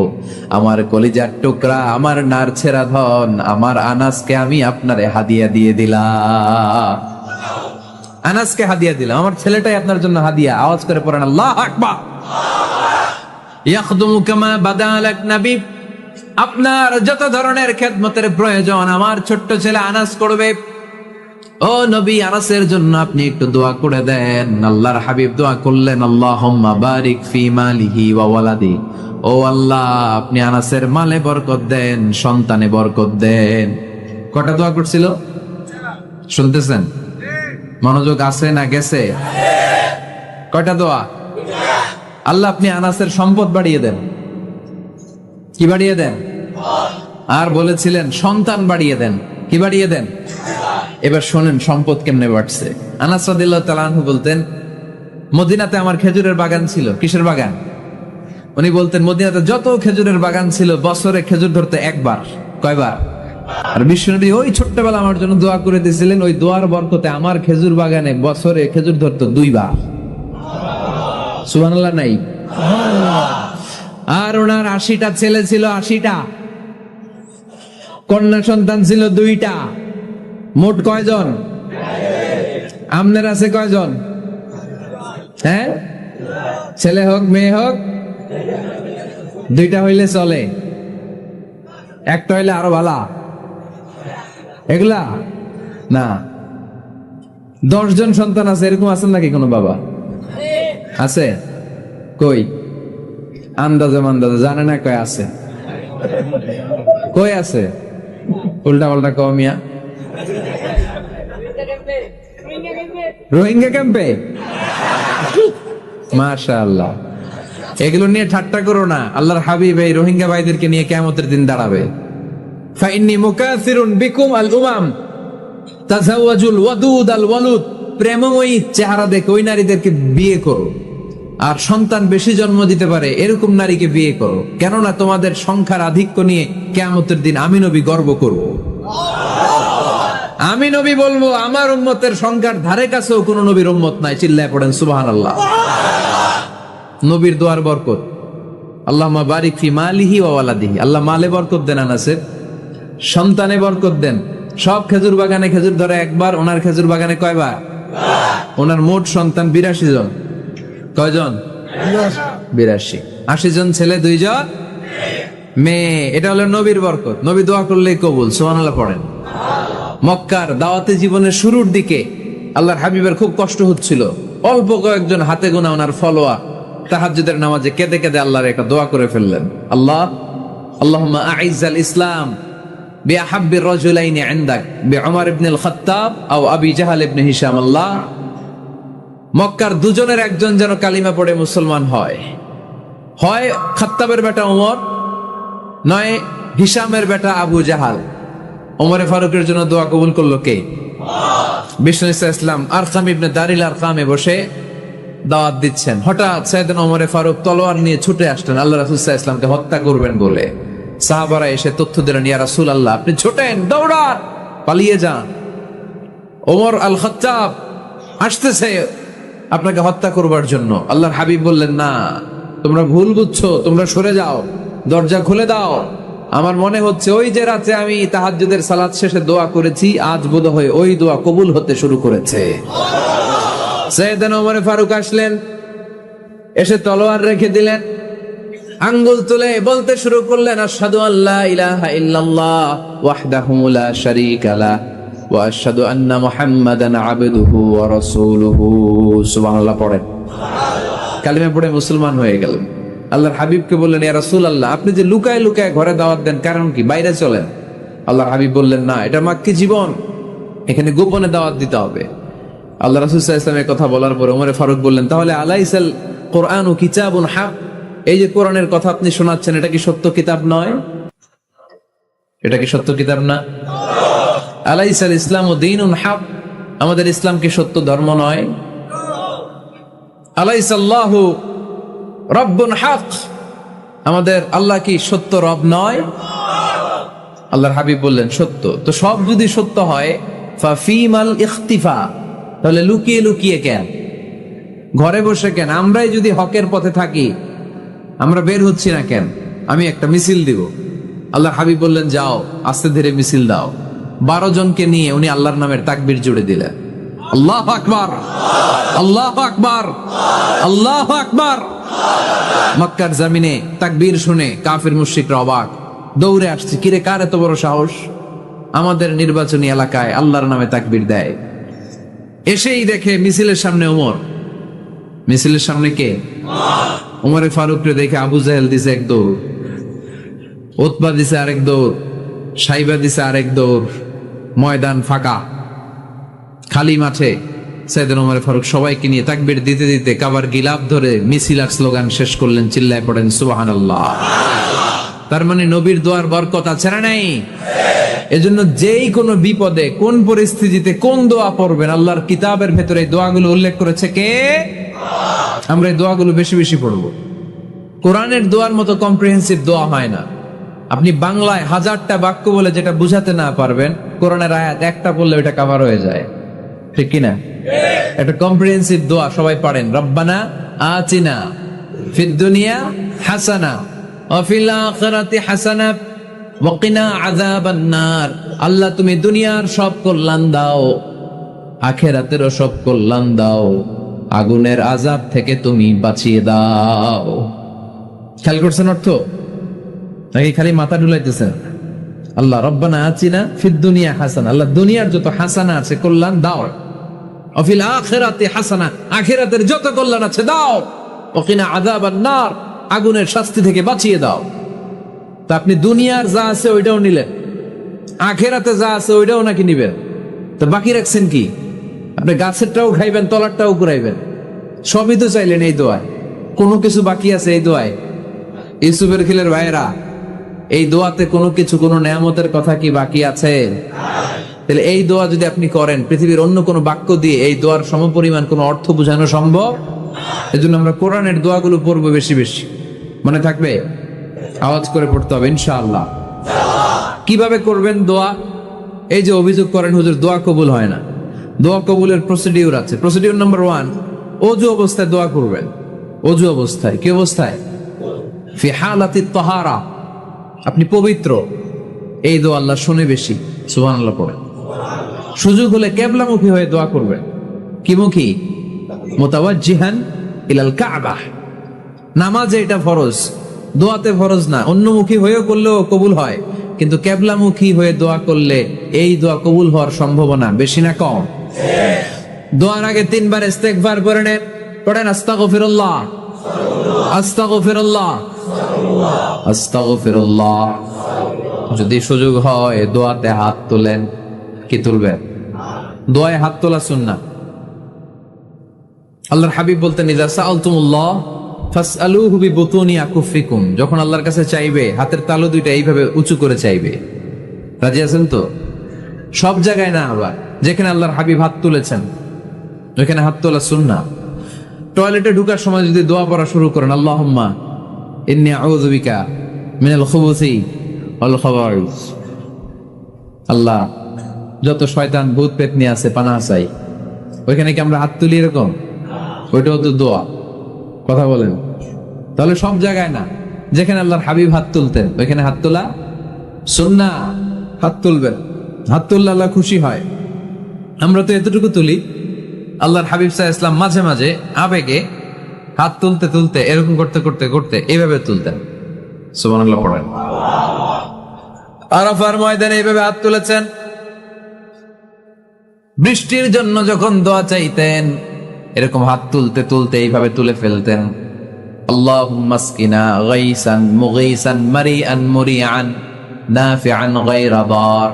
আমার কলিজার টুকরা, আমার নারছেরা ধন, আমার আনাসকে আমি আপনারে হাদিয়া দিয়ে দিলাম। আনাসকে হাদিয়া দিলাম, আমার ছেলেটাই আপনার জন্য হাদিয়া। আওয়াজ করে পড়েন আল্লাহু আকবার। ইয়াখদুমু কামা বাদালাক নবী, আপনার যত ধরনের খেদমতের প্রয়োজন আমার ছোট্ট ছেলে আনাস করবে। ও নবী, আনাসের জন্য আপনি একটু দোয়া করে দেন। আল্লাহর হাবিব দোয়া করলেন, আল্লাহুম্মা বারিক ফি মালিহি ওয়া ওয়ালাদি। ও আল্লাহ, আপনি আনাসের মালে বরকত দেন, সন্তানে বরকত দেন। কটা দোয়া করছিল শুনতেছেন? মনোযোগ আছে না গেছে? কয়টা দোয়া? আল্লাহ আপনি আনাসের সম্পদ বাড়িয়ে দেন। কি বাড়িয়ে দেন? আর বলেছিলেন সন্তান বাড়িয়ে দেন। কি বাড়িয়ে দেন? এবার শোনেন সম্পদ কেমনে বাড়ছে। আনাস রাদিয়াল্লাহু তাআলা আনহু বলতেন, মদিনাতে আমার খেজুরের বাগান ছিল। কিসের বাগান? উনি বলতেন মদিনাতে যত খেজুরের বাগান ছিল বছরে খেজুর ধরতে একবার। কয়বার? আর বিশ্বনবী ওই ছোট্টবেলা আমার জন্য দোয়া করে দিয়েছিলেন, ওই দোয়ার বরকতে আমার খেজুর বাগানে বছরে খেজুর ধরতো 2 বার। সুবহানাল্লাহ নাই? আর ওনার 80টা ছেলে ছিল, 80টা। কন্যা সন্তান ছিল 2টা। মোট কয়জন? আপনার আছে কয়জন? হ্যাঁ, ছেলে হোক মেয়ে হোক 2টা হইলে চলে, একটা হইলে আরো ভালো। এগুলা না, 10 জন সন্তান আছে, এরকম আছেন নাকি কোনো বাবা? আছে? কই? আন্দাজে মান্দাজে জানে না কয় আছে। কই আছে? উল্টা পাল্টা কমিয়া রোহিঙ্গা ক্যাম্পে। মাশাআল্লাহ, এগুলো নিয়ে ঠাট্টা করো না। আল্লাহর হাবিব এই রোহিঙ্গা ভাইদেরকে নিয়ে কিয়ামতের দিন দাঁড়াবে। ফাইন্নী মুকাসিরুন বিকুম আল উমাম তাজাওয়াজুল ওয়াদুদ আল ওয়ালুদ। প্রেমময়ী চেহারা দেখে ওই নারীদেরকে বিয়ে করো, আর সন্তান বেশি জন্ম দিতে পারে এরকম নারীকে বিয়ে করো। কেননা তোমাদের সংখ্যার আধিক্য নিয়ে কিয়ামতের দিন আমি নবী গর্ব করব। আমি নবী বলবো আমার উম্মতের সংখ্যার ধারে কাছেও কোন নবীর উম্মত নাই। চিল্লায় পড়েন সুবহানাল্লাহ। নবীর দোয়ার বরকত। আল্লাহুম্মা বারিক ফি মালিহি ওয়া ওয়ালাদিহি। আল্লাহ মালে বরকত দেন, আনাসের সন্তানে বরকত দেন। সব খেজুর বাগানে খেজুর ধরে একবার, ওনার খেজুর বাগানে কয়বার? ওনার মোট সন্তান 82 জন। কয়জন? 82। 80 জন ছেলে, 2 জন মেয়ে। এটা হলো নবীর বরকত। নবী দোয়া করলেই কবুল। সুবহানাল্লাহ পড়েন। মক্কার দাওয়াতে জীবনের শুরুর দিকে আল্লাহর হাবিবের খুব কষ্ট হচ্ছিল। অল্প কয়েকজন হাতে গোনা ওনার ফলোয়া তাহাজ্জুদের নামাজে কেঁদে কেঁদে আল্লাহর একটা দোয়া করে ফেললেন, আল্লাহুম্মা আইজ্জাল ইসলাম বিআহাব্বির রাজুলাইনি ইনদাক বিউমর ইবনুল খাত্তাব আও আবি জাহল ইবনে হিশাম। আল্লাহ, মক্কার দুজনের একজন যেন কালিমা পড়ে মুসলমান হয়, হয় খাত্তাবের বেটা ওমর, নয় হিশামের বেটা আবু জাহাল। ওমরে ফারুকের জন্য দোয়া কবুল করলো কে? বিষ্ণু ইসলাম আরকাম ইবনে দারিল আরকামে বসে দাওয়াত দিচ্ছেন। হঠাৎ সাইয়েদনা ওমরে ফারুক তলোয়ার নিয়ে ছুটে আসলেন আল্লাহ রাসূল সাল্লাল্লাহু আলাইহি ওয়াসাল্লামকে হত্যা করবেন বলে। সাহাবারা এসে তথ্য দিলেন, ইয়া রাসূলুল্লাহ, আপনি ছোটেন, দৌড়ান, পালিয়ে যান, ওমর আল খাত্তাব আসতেছে আপনাকে হত্যা করবার জন্য। আল্লাহর হাবিব বললেন, না, তোমরা ভুল বুঝছো, তোমরা সরে যাও, দরজা খুলে দাও। আমার মনে হচ্ছে ওই যে রাতে আমি তাহাজ্জুদের সালাত শেষে দোয়া করেছি, আজ বোধহয় ওই দোয়া কবুল হতে শুরু করেছে। সাইয়েদনা ওমর ফারুক আসলেন, এসে তলোয়ার রেখে দিলেন, আঙ্গুল তুলে বলতে শুরু করলেন, আশহাদু আল্লা ইলাহা ইল্লাল্লাহ ওয়াহদাহু লা শারীকা লাহ ওয়া আশহাদু আন্না মুহাম্মাদান আবদুহু ওয়া রাসূলুহু। সুবহানাল্লাহ পড়েন। কালিমা পড়ে মুসলমান হয়ে গেলেন। আল্লাহর হাবিবকে বললেন, ইয়া রাসূলুল্লাহ, আপনি যে লুকায় লুকায় ঘরে দাওয়াত দেন, কারণ কি? বাইরে চলেন। আল্লাহর হাবিব বললেন, না, এটা মাক্কি জীবন, এখানে গোপনে দাওয়াত দিতে হবে। আল্লাহ রাসূল সাল্লাল্লাহু আলাইহি ওয়াসাল্লামের কথা বলার পর ওমর ফারুক বললেন, তাহলে আলাইসাল কোরআনু কিতাবুন হক, এই যে কোরআনের কথা আপনি শোনাচ্ছেন, এটা কি সত্য কিতাব নয়? এটা কি সত্য কিতাব না? আলাইসাল ইসলামু দীনুন হক, আমাদের ইসলাম কি সত্য ধর্ম নয়? আলাইসাল্লাহু রব্বুন হক, আমাদের আল্লাহ কি সত্য রব নয়? আল্লাহর হাবিব বললেন, সত্য। তো সব যদি সত্য হয়, ফাফিমাল ইখতিফা, তাহলে লুকিয়ে লুকিয়ে কেন, ঘরে বসে কেন? আমরাই যদি হকের পথে থাকি, আমরা বের হচ্ছি না কেন? আমি একটা মিছিল দিব। আল্লাহর হাবিব বললেন, যাও, আস্তে ধীরে মিছিল দাও। 12 জনকে নিয়ে উনি আল্লাহর নামের তাকবীর জুড়ে দিলেন। আল্লাহু আকবার, আল্লাহু আকবার, আল্লাহু আকবার। মক্কার জমিনে তাকবীর শুনে কাফির মুশরিকরা অবাক, দৌড়ে আসছে, কিরে, কার এত বড় সাহস আমাদের নির্বাচনী এলাকায় আল্লাহর নামে তাকবীর দেয়? এসেই দেখে মিছিলের সামনে ওমর। মিছিলের সামনে কে? ওমরে ফারুককে দেখে আবু জাহেল দিছে এক দৌড়, উতবা দিছে আরেক দৌড়, সাইবা দিছে আরেক দৌড়। ময়দান ফাঁকা, খালি মাঠে সাইয়েদনা ওমর ফারুক সবাইকে নিয়ে তাকবীর দিতে দিতে কাবার গিলাফ ধরে মিছিল আর স্লোগান শেষ করলেন। চিল্লায় পড়েন সুবহানাল্লাহ। তার মানে নবীর দোয়ার বরকত আছে না নাই? এজন্য যেই কোনো বিপদে, কোন পরিস্থিতিতে কোন দোয়া পড়বেন, আল্লাহর কিতাবের ভেতরে এই দোয়াগুলো উল্লেখ করেছে কে? আমরা এই দোয়াগুলো বেশি বেশি পড়বো। কোরআনের দোয়ার মতো কম্প্রিহেন্সিভ দোয়া হয় না। আপনি বাংলায় 1000টা বাক্য বলে যেটা বুঝাতে না পারবেন, কোরআনের আয়াত একটা পড়লে ওটা কভার হয়ে যায়, ঠিক কিনা? একটা কম্প্রিহেন্সিভ দোয়া সবাই পড়েন, রব্বানা আতিনা ফিদ দুনিয়া হাসানা ওয়া ফিল আখিরাতি হাসানা ওয়া কিনা আযাবান নার। আল্লাহ, তুমি দুনিয়ার সব কল্যাণ দাও, আখিরাতেরও সব কল্যাণ দাও, আগুনের আযাব থেকে তুমি বাঁচিয়ে দাও। খেয়াল করছেন অর্থ নাকি খালি মাথা ঢুলাইতেছেন? আল্লাহ রব্বানা আতিনা ফিদ দুনিয়া হাসানা, আল্লাহ দুনিয়ার যত হাসানা আছে কল্যাণ দাও, ওয়া ফিল আখিরাতি হাসানা, আখিরাতের যত কল্যাণ আছে দাও, ওয়া কিনা আযাবান নার, আগুনের শাস্তি থেকে বাঁচিয়ে দাও। তা আপনি দুনিয়ার যা আছে ওইটাও নিলেন, আখিরাতে যা আছে ওইটাও নাকি নিবেন, তো বাকি রাখছেন কি? আপনি গাছেরটাও খাইবেন, তলারটাও কুড়াইবেন, সবই তো চাইলেন এই দোয়ায়। কোনো কিছু বাকি আছে এই দোয়ায়? ইউসুফের খিলের ভাইয়েরা, এই দোয়াতে কোনো কিছু, কোনো নেয়ামতের কথা কি বাকি আছে? তাহলে এই দোয়া যদি আপনি করেন, পৃথিবীর অন্য কোনো বাক্য দিয়ে এই দোয়ার সমপরিমাণ কোনো অর্থ বোঝানো সম্ভব? এজন্য আমরা কোরআনের দোয়াগুলো পড়বো বেশি বেশি। মনে থাকবে? আওয়াজ করে পড়তে হবে ইনশাআল্লাহ। কিভাবে করবেন দোয়া? এই যে অভিযোগ করেন হুজুর দোয়া কবুল হয় না, দোয়া কবুলের প্রসিডিউর আছে। প্রসিডিউর নাম্বার 1, ওযু অবস্থায় দোয়া করবেন। ওযু অবস্থায়, কি অবস্থায়? ফি হালাতিত তাহারা, আপনি পবিত্র, এই দোয়া আল্লাহ শুনে বেশি। সুবহানাল্লাহ পড়েন। সুযোগ হলে কিবলামুখী হয়ে দোয়া করবেন। কি মুখী? মুতাওয়াজ্জিহান ইলাল কাবা। নামাজে এটা ফরজ, দোয়াতে ফরজ না। অন্যমুখী হয়েও করলেও কবুল হয়, কিন্তু কিবলামুখী হয়ে দোয়া করলে এই দোয়া কবুল হওয়ার সম্ভাবনা বেশি না কম? দোয়ার আগে 3 বার ইস্তেগফার করে নেন, পড়েন আস্তাগফিরুল্লাহ, আস্তাগফিরুল্লাহ, আস্তাগফিরুল্লাহ। যদি সুযোগ হয় দোয়াতে হাত তোলেন। কি তুলবেন? দোয়ায় হাত তোলা সুন্নাহ। আল্লাহর হাবিব বলতেন, ইযা সাআলতুমুল্লাহ ফাসআলুহু বিবুতুনি আকুফিকুম। যখন আল্লাহর কাছে চাইবে হাতের তালু দুইটা এইভাবে উঁচু করে চাইবে। রাজি আছেন তো? সব জায়গায় না, আবার যেখানে আল্লাহর হাবিব হাত তুলেছেন ওইখানে হাত তোলা সুন্নাহ। টয়লেটে ঢোকার সময় যদি দোয়া পড়া শুরু করেন, আল্লাহুম্মা ইন্নী আউযু বিকা মিনাল খুবুসি ওয়াল খাবাইস। আল্লাহ, যত শয়তান ভূত পেতনি আছে পানাহ চাই। ওইখানে কি আমরা হাত তুলি এরকম? ওইটাও তো দোয়া। কথা বলেন। তাহলে সব জায়গায় না, যেখানে আল্লাহর হাবিব হাত তুলতেন ওইখানে হাত তোলা সুন্নাহ। হাত তুলবেন, হাত তুললে আল্লাহ খুশি হয়। আমরা তো এতটুকু তুলি। আল্লাহর হাবিব সাল্লাল্লাহু আলাইহি ওয়াসাল্লাম মাঝে মাঝে আবেগে হাত তুলতে তুলতে এরকম করতে করতে করতে এইভাবে তুলতেন। সুবহানাল্লাহ পড়েন। আরাফার ময়দানে এইভাবে হাত তুলেছেন। বৃষ্টির জন্য যখন দোয়া চাইতেন এরকম হাত তুলতে তুলতে এইভাবে তুলে ফেলতেন। আল্লাহুম্মা আসকিনা গাইসান মুগীসান মারিআন মুরিআন নাফিআন গায়রা দার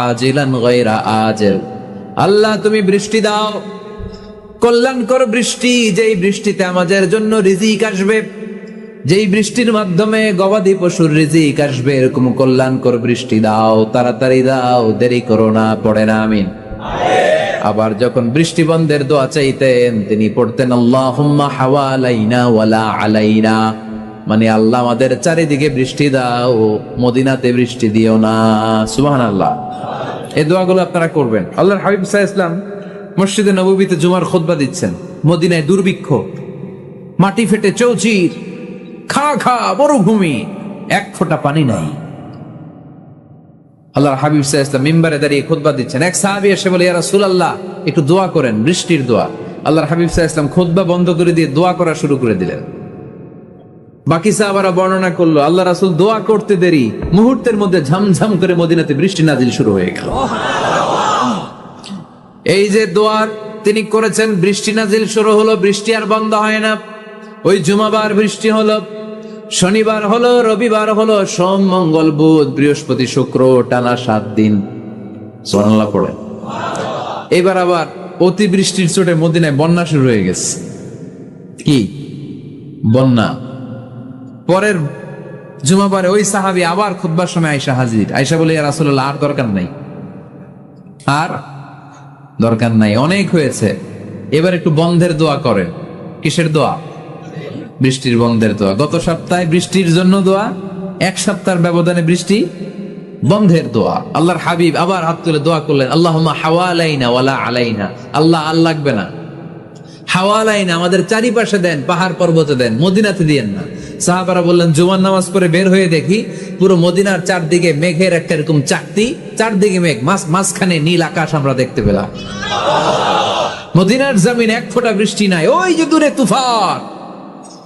আজিলান গায়রা আজিল। আল্লাহ, তুমি বৃষ্টি দাও, কল্যাণকর বৃষ্টি, যেই বৃষ্টিতে আমাদের জন্য রিজিক আসবে, যেই বৃষ্টির মাধ্যমে গবাদি পশুর রিজিক আসবে, এরকম কল্যাণকর বৃষ্টি দাও, তাড়াতাড়ি দাও, দেরি করো না। পড়ে না আমিন। আবার যখন বৃষ্টি বন্ধের দোয়া চাইতেন তিনি পড়তেন আল্লাহুম্মা হাওয়ালাইনা ওয়ালা আলাইনা, মানে আল্লাহ আমাদের চারিদিকে বৃষ্টি দাও, মদিনাতে বৃষ্টি দিও না। সুবহানাল্লাহ। এই দোয়াগুলো আপনারা করবেন। আল্লাহর হাবিব সাল্লাল্লাহু আলাইহি ওয়াসাল্লাম মসজিদে নববীতে জুমার খুতবা দিচ্ছেন। মদিনায় দুর্ভিক্ষ, মাটি ফেটে চৌচির, খা খা মরুভূমি, এক ফোঁটা পানি নাই। আল্লাহর হাবিব সাল্লাল্লাহু আলাইহি ওয়াসাল্লাম মিম্বারে দাঁড়িয়ে খুতবা দিচ্ছেন। এক সাহাবী এসে বলে, ইয়া রাসূলুল্লাহ, একটু দোয়া করেন, বৃষ্টির দোয়া। আল্লাহর হাবিব সাল্লাল্লাহু আলাইহি ওয়াসাল্লাম খুতবা বন্ধ করে দিয়ে দোয়া করা শুরু করে দিলেন। বাকি সাহাবারা বর্ণনা করলো, আল্লাহ রাসূল দোয়া করতে দেরি, মুহূর্তের মধ্যে ঝমঝম করে মদিনাতে বৃষ্টি নাজিল শুরু হয়ে গেল। এই যে দোয়ার তিনি করেছেন, বৃষ্টি নাজিল শুরু হলো, বৃষ্টি আর বন্ধ হয় না। ওই জুমাবার বৃষ্টি হলো, শনিবার হলো, রবিবার হলো, সোম মঙ্গল বুধ বৃহস্পতি শুক্র, টানা 7 দিন। সুবহানাল্লাহ পড়ে। এবার আবার অতিবৃষ্টির চোটে মদিনায় বন্যা শুরু হয়ে গেছে। কি বন্যা? পরের জুমাবারে ওই সাহাবী আবার খুতবার সময় আয়েশা হাজির। আয়েশা বলে, ইয়া রাসূলুল্লাহ, আর দরকার নাই, আর দরকার নাই, অনেক হয়েছে, এবার একটু বন্ধের দোয়া করেন। কিসের দোয়া? বৃষ্টির বন্ধের দোয়া। গত সপ্তাহে বৃষ্টির জন্য দোয়া, এক সপ্তাহের ব্যবধানে বৃষ্টি বন্ধের দোয়া। আল্লাহর হাবিব আবার হাত তুলে দোয়া করলেন, আল্লাহুম্মা হাওয়ালাইনা ওয়ালা আলাইনা। আল্লাহ, আর লাগবে না, হাওয়ালাইনা, আমাদের চারিপাশে দেন, পাহাড় পর্বতে দেন, মদিনাতে দিয়েন না। সাহাবারা বললেন, জুমার নামাজ পড়ে বের হয়ে দেখি পুরো মদিনার চারদিকে মেঘের একটা এরকম চাকতি, চারদিকে মেঘ, মাঝখানে নীল আকাশ আমরা দেখতে পেলাম। মদিনার জমিন এক ফোঁটা বৃষ্টি নাই। ওই যে দূরে তুফান,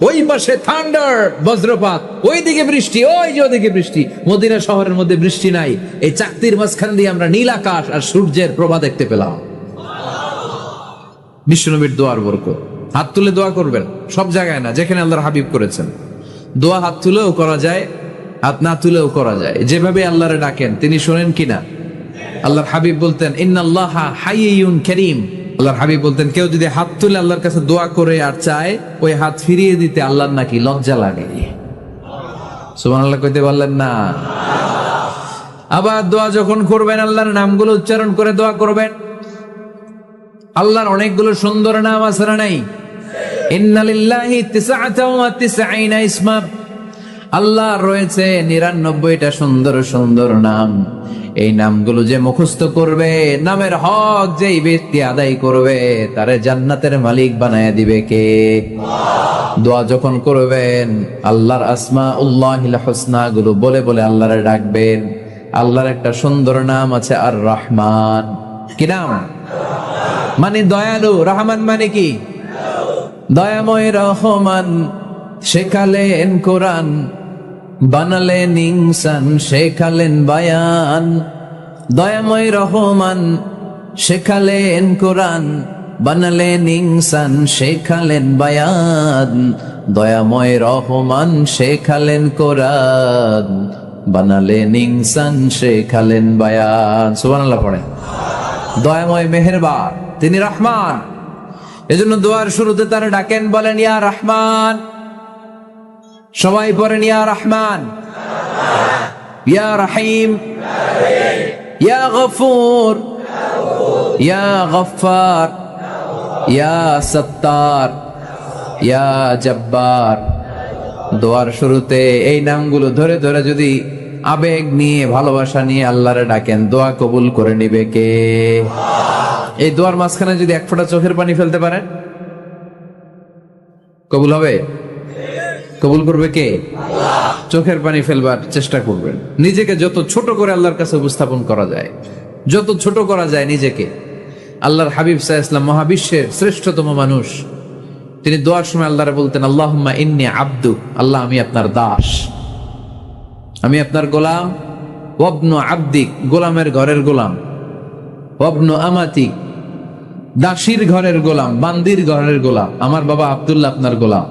ওই পাশে থান্ডার, বজ্রপাত, ওইদিকে বৃষ্টি, ওই যে ওদিকে বৃষ্টি। মদিনা শহরের মধ্যে বৃষ্টি নাই, এই চাকতির মাঝখান দিয়ে আমরা নীল আকাশ আর সূর্যের প্রভা দেখতে পেলাম। বিশ্বনবীর দোয়ার বরকত। হাত তুলে দোয়া করবেন, সব জায়গায় না, যেখানে আল্লাহর হাবিব করেছেন। দোয়া হাত তুলেও করা যায়, হাত না তুলেও করা যায়। যেভাবে আল্লাহরে ডাকেন তিনি শোনেন কিনা। আল্লাহর হাবিব বলতেন, ইন্নাল্লাহা হাইয়ুন কারীম। আল্লাহর হাবিব বলতেন, কেউ যদি হাত তুলে আল্লাহর কাছে দোয়া করে আর চায়, ওই হাত ফিরিয়ে দিতে আল্লাহর নাকি লজ্জা লাগে। সুবহানাল্লাহ কইতে বললেন না? আবার দোয়া যখন করবেন আল্লাহর নামগুলো উচ্চারণ করে দোয়া করবেন। আল্লাহর অনেকগুলো সুন্দর নাম আছে না নাই? ইন্নালিল্লাহি 99 ইসমা। আল্লাহ রয়েছে 99টা সুন্দর সুন্দর নাম। এই নামগুলো যে মুখস্থ করবে, নামের হক যেই ব্যক্তি আদায় করবে, তারে জান্নাতের মালিক বানায় দিবে কে? দোয়া যখন করবেন আল্লাহর আসমাউল্লাহিল হুসনা গুলো বলে বলে আল্লাহরে ডাকবেন। আল্লাহর একটা সুন্দর নাম আছে আর রহমান। কি নাম? মানে দয়ালু। রহমান মানে কি? দয়াময়। রহমান শেখালেন কোরআন, বানালেন ইনসান, শেখালেন বায়ান। দয়াময় রহমান শেখালেন কোরআন, বানালেন ইনসান শেখালেন বায়ান, দয়াময় রহমান শেখালেন কোরআন, বানালেন ইনসান শেখালেন বায়ান। সুবহানাল্লাহ পড়েন। দয়াময় মেহেরবান, তিনি রহমান। এজন্য দোয়ার শুরুতে তারা ডাকেন, বলেন ইয়া রহমান। সবাই পড়েন ইয়া রহমান, ইয়া রহিম, ইয়া গফুর, ইয়া গফফার, ইয়া সত্তার, ইয়া জব্বার। দোয়ার শুরুতে এই নামগুলো ধরে ধরে যদি আবেগ নিয়ে ভালোবাসা নিয়ে আল্লাহরে ডাকেন, দোয়া কবুল করে নিবে কে? এই দোয়ার মাঝখানে যদি এক ফোঁটা চোখের পানি ফেলতে পারেন, কবুল হবে? কবুল করবে কে? চোখের পানি ফেলবার চেষ্টা করবেন। নিজেকে যত ছোট করে আল্লাহর কাছে উপস্থাপন করা যায়, যত ছোট করা যায় নিজেকে। আল্লাহর হাবিব সাল্লাল্লাহু আলাইহি ওয়াসাল্লাম মহাবিশ্বের শ্রেষ্ঠতম মানুষ, তিনি দোয়ার সময় আল্লাহরে বলতেন, আল্লাহুম্মা ইন্নী আবদু, আল্লাহ আমি আপনার দাস, আমি আপনার গোলাম। ওয়াবনু আবদিক, গোলামের ঘরের গোলাম। ওয়াবনু আমাতিক, দাসীর ঘরের গোলাম, বান্দির ঘরের গোলাম। আমার বাবা আব্দুল্লাহ আপনার গোলাম,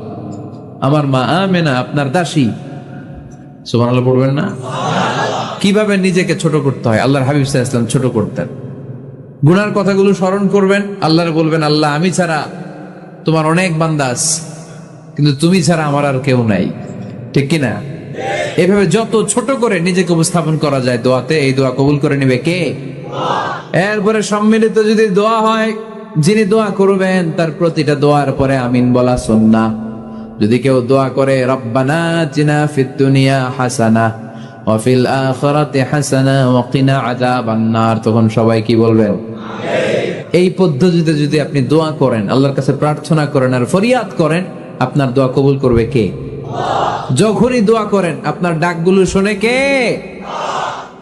আমার মা আমেনা আপনার দাসী। সুবহানাল্লাহ পড়বেন না? কিভাবে নিজেকে ছোট করতে হয় আল্লাহর হাবিব সাল্লাল্লাহু আলাইহি ওয়াসাল্লাম ছোট করতেন। গুনার কথাগুলো স্মরণ করবেন, আল্লাহরে বলবেন, আল্লাহ আমি ছাড়া তোমার অনেক বান্দা আছে, কিন্তু তুমি ছাড়া আমার আর কেউ নাই। ঠিক কিনা? এভাবে যত ছোট করে নিজেকে উপস্থাপন করা যায় দোয়াতে, এই দোয়া কবুল করে নিবে কে? এরপরে সম্মিলিত যদি দোয়া হয়, যিনি দোয়া করবেন তার প্রতিটা দোয়ার পরে আমিন বলা সুন্নাহ। যদি কেউ দোয়া করে রব্বানা আতিনা ফিদ দুনিয়া হাসানাহ ওয়া ফিল আখিরাতি হাসানাহ ওয়া কিনা আযাবান নার, তখন সবাই কি বলবেন? এই পদ্ধতিতে যদি আপনি দোয়া করেন, আল্লাহর কাছে প্রার্থনা করেন আর ফরিয়াদ করেন, আপনার দোয়া কবুল করবে কে? যখনই দোয়া করেন আপনার ডাকগুলো শোনে কে?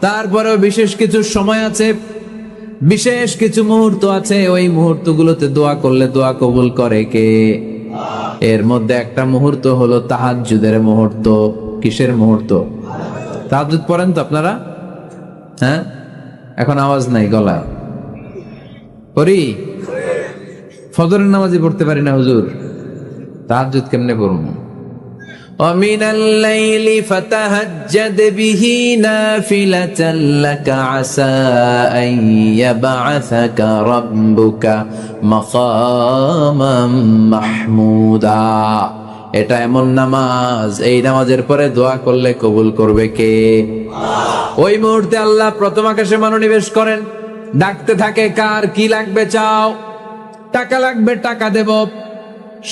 তারপরেও বিশেষ কিছু সময় আছে, বিশেষ কিছু মুহূর্ত আছে, ওই মুহূর্তগুলোতে দোয়া করলে দোয়া কবুল করে কে? এর মধ্যে একটা মুহূর্ত হলো তাহাজ্জুদের মুহূর্ত। কিসের মুহূর্ত? তাহাজ্জুদ পড়েন তো আপনারা? হ্যাঁ, এখন আওয়াজ নাই গলায়। পড়ি? ফজরের নামাজই পড়তে পারি না হুজুর, তাহাজ্জুদ কেমনে পড়ব? ومن الليل فتهجد به نافلة لك عسى أن يبعثك ربك مقاما محمودا। এটা এমন নামাজ, এই নামাজের পরে দোয়া করলে কবুল করবে কে? ওই মুহূর্তে আল্লাহ প্রথম আকাশে মনোনিবেশ করেন, ডাকতে থাকে, কার কি লাগবে চাও? টাকা লাগবে টাকা দেব,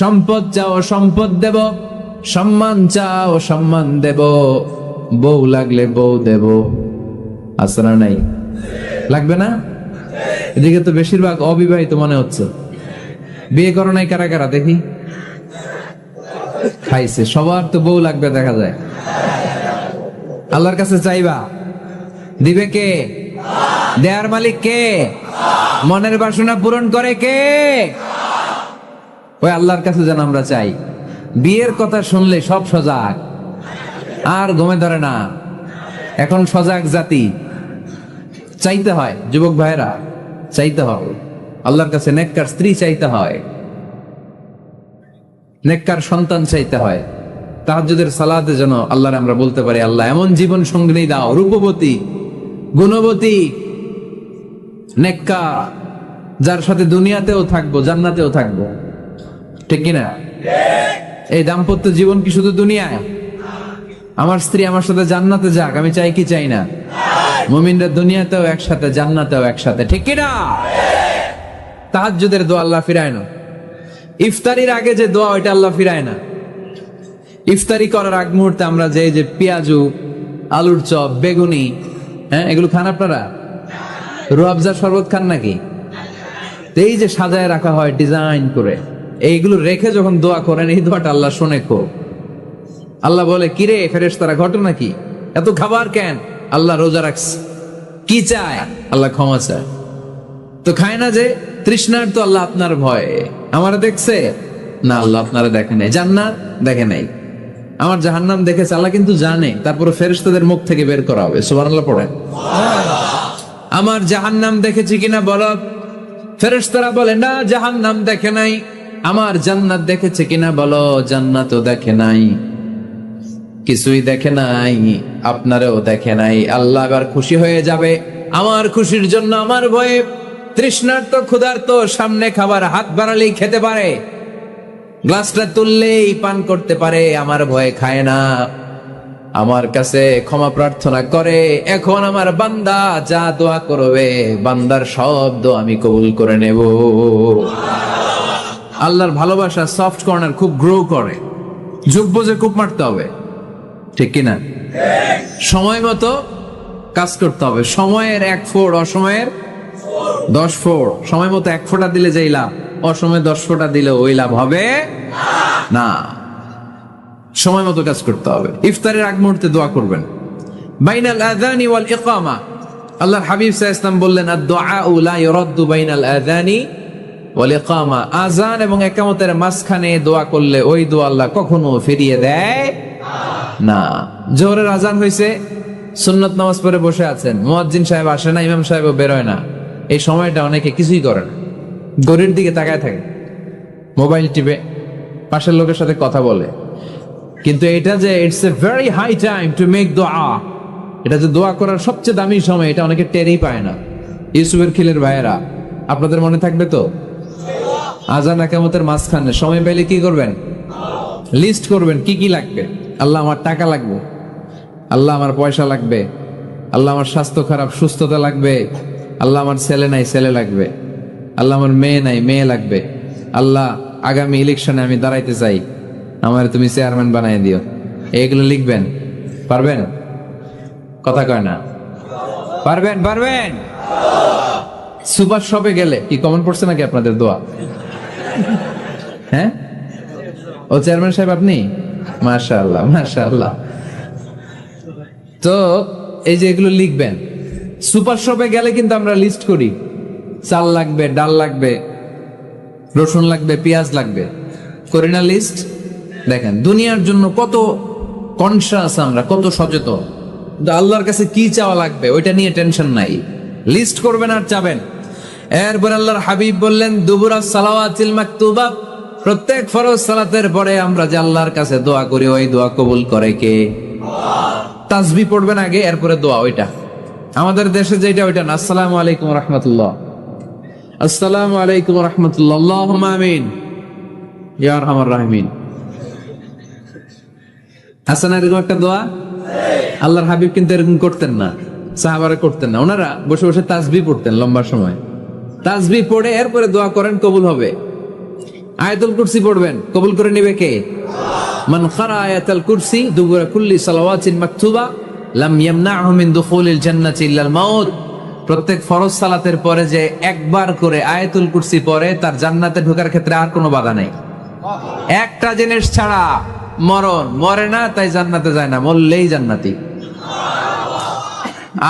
সম্পদ চাও সম্পদ দেব, সম্মান চাও সম্মান দেব, বউ লাগলে বউ দেব। আসরা নাই? লাগবে না? এদিকে তো বেশিরভাগ অবিবাহিত মনে হচ্ছে। বিয়ে করো নাই কারা কারা দেখি? খাইছে। সবার তো বউ লাগবে দেখা যায়। আল্লাহর কাছে চাইবা, দিবে কে? দেয়ার মালিক কে? মনের বাসনা পূরণ করে কে? ওই আল্লাহর কাছে যেন আমরা চাই। বিয়ের কথা শুনলে সব সজাগ, আর ঘুমে ধরে না। এখন সজাগ জাতি, চাইতে হয়। যুবক ভাইরা চাইতে হয় আল্লাহর কাছে, নেককার স্ত্রী চাইতে হয়, নেককার সন্তান চাইতে হয়। তাহাজ্জুদের সালাতে যেন আল্লাহরে আমরা বলতে পারি, আল্লাহ এমন জীবন সঙ্গিনী দাও, রূপবতী, গুণবতী, নেককার, যার সাথে দুনিয়াতেও থাকবো জান্নাতেও থাকবো। ঠিক কিনা? এই দাম্পত্য জীবন কি শুধু দুনিয়ায়? আমার স্ত্রী আমার সাথে জান্নাতে যাক, আমি চাই কি চাই না? মুমিনরা দুনিয়াতেও একসাথে, জান্নাতেও একসাথে। ঠিক কিনা? তাহাজ্জুদের দোয়া আল্লাহ ফিরায় না। ইফতারির আগে যে দোয়া, ওইটা আল্লাহ ফিরায় না। ইফতারি করার আগ মুহূর্তে আমরা যে পেঁয়াজু, আলুর চপ, বেগুনি, হ্যাঁ এগুলো খান আপনারা? রুয়াবজার শরবত খান নাকি? এই যে সাজায় রাখা হয় ডিজাইন করে, এইগুলো রেখে যখন দোয়া করেন, এই দোয়াটা আল্লাহ শোনে খুব। আল্লাহ বলে, কিরে ফেরেশতারা, ঘটনা কি? এত খাবার কেন? আল্লাহ রোজা রাখছে। কি চায়? আল্লাহ ক্ষমা চায়। তো খায় না যে তৃষ্ণার, তো আল্লাহ আপনার ভয়ে। আমার দেখছে না? আল্লাহ আপনারা দেখে নাই। জান্নাত দেখে নাই, আমার জাহান্নাম দেখেছে আল্লাহ কিন্তু জানে। তারপরে ফেরেশতাদের মুখ থেকে বের করা হবে। সুবহানাল্লাহ পড়ে। আমার জাহান্নাম দেখেছি কিনা বলো। ফেরেশতারা বলে না জাহান্নাম দেখে নাই, আমার জান্নাত দেখেছে কিনা বলো। জান্নাতও দেখে নাই, কিছুই দেখে নাই, আপনারও দেখে নাই। আল্লাহ এবার খুশি হয়ে যাবে। আমার খুশির জন্য আমার ভয়ে তৃষ্ণার্ত ক্ষুধার্ত সামনে খাবার হাত বাড়ালেই খেতে পারে, গ্লাসটা তুললেই পান করতে পারে, আমার ভয়ে খায় না, আমার কাছে ক্ষমা প্রার্থনা করে। এখন আমার বান্দা যা দোয়া করবে, বান্দার সব দোয়া আমি কবুল করে নেব। আল্লাহর ভালোবাসা সফট কর্নার খুব গ্রো করে, যোগ বুঝে কূপ মারতে হবে, ঠিক কিনা? সময় মতো কাজ করতে হবে। সময়ের 1 ফোঁড়, অসময়ের 10 ফোঁড়। সময় মতো 1 ফোঁটা দিলে যেই লাভ, অসময়ে 10 ফোঁটা দিলে ওই লাভ হবে না। সময় মতো কাজ করতে হবে। ইফতারের আগ মুহূর্তে দোয়া করবেন। বাইনাল আযানি ওয়াল ইকামা, আল্লাহর হাবিব সাল্লাল্লাহু আলাইহি ওয়াসাল্লাম বললেন আদ-দুআউ লা ইউরাদ্দু বাইনাল আযানি ওয়াল ইকামা, আযান এবং ইকামতের মাঝখানে দোয়া করলে ওই দোয়া আল্লাহ কখনো ফিরিয়ে দেয় না। জোহরের আযান হইছে, সুন্নত নামাজ পড়ে বসে আছেন, মুয়াজ্জিন সাহেব আসে না, ইমাম সাহেবও বের হয় না, এই সময়টা অনেকে কিছুই করে না, ঘড়ির দিকে তাকায় থাকে, মোবাইল টিপে, পাশের লোকের সাথে কথা বলে। কিন্তু এটা যে it's a very high time to make দোয়া, এটা যে দোয়া করার সবচেয়ে দামি সময়, এটা অনেকে টেরই পায় না। ইউসুফের খিলের ভাইয়েরা, আপনাদের মনে থাকবে তো, আযান ইকামতের মাঝখানে সময় পেলে কি করবেন? লিস্ট করবেন কি কি লাগবে। আল্লাহ আমার টাকা লাগবে, আল্লাহ আমার পয়সা লাগবে, আল্লাহ আমার স্বাস্থ্য খারাপ সুস্থতা লাগবে, আল্লাহ আমার ছেলে নাই ছেলে লাগবে, আল্লাহ আমার মেয়ে নাই মেয়ে লাগবে, আল্লাহ আগামী ইলেকশনে আমি দাঁড়াইতে চাই, আমার তুমি চেয়ারম্যান বানাই দিও। এইগুলো লিখবেন, পারবেন? কথা কয় না, পারবেন? পারবেন? সুপার শপে গেলে কি কমন পড়ছে নাকি আপনাদের দোয়া? হ্যাঁ, ও চেয়ারম্যান সাহেব আপনি? মাশাআল্লাহ মাশাআল্লাহ। তো এই যে এগুলো লিখবেন। সুপার শপে গেলে কিন্তু আমরা লিস্ট করি, চাল লাগবে, ডাল লাগবে, রসুন লাগবে, পেঁয়াজ লাগবে, করি না লিস্ট? দেখেন দুনিয়ার জন্য কত কনশাস আমরা, কত সচেতন। আল্লাহর কাছে কি চাওয়া লাগবে ওইটা নিয়ে টেনশন নাই, লিস্ট করবেন আর চাবেন। এরপর আল্লাহর হাবিব বললেন দুবুরা সালাওয়াতিল মাকতুবা, প্রত্যেক ফরজ সালাতের পরে আমরা যে আল্লাহর কাছে দোয়া করি, ওই দোয়া কবুল করে কে? তাসবিহ পড়বেন আগে, এরপরে দোয়া। ওইটা আমাদের দেশে যেটা, ওইটা না। আসসালামু আলাইকুম রাহমাতুল্লাহ, আসসালামু আলাইকুম রাহমাতুল্লাহ, আল্লাহুম্মা আমিন ইয়া আরহামার রাহিমিন। হাসান এরকম একটা দোয়া আল্লাহর হাবিব কিন্তু এরকম করতেন না, সাহাবারা করতেন না। ওনারা বসে বসে তাসবিহ পড়তেন লম্বা সময়। তাসবিহ পড়ে এরপরে দোয়া করেন, কবুল হবে। আয়াতুল কুরসি পড়বেন, কবুল করে নেবে কে? মান ক্বারা আয়াতুল কুরসি দুবুরা কুল্লি সালাওয়াতিন মাকতুবা লাম ইয়ামনাহু মিন দুখুলিল জান্নাতি ইল্লাল মাউত। প্রত্যেক ফরজ সালাতের পরে যে একবার করে আয়াতুল কুরসি পড়ে, তার জান্নাতে ঢোকার ক্ষেত্রে আর কোনো বাধা নেই। একটা জিনিস ছাড়া, মরণ। মরে না তাই জান্নাতে যায় না, মরলেই জান্নাতি।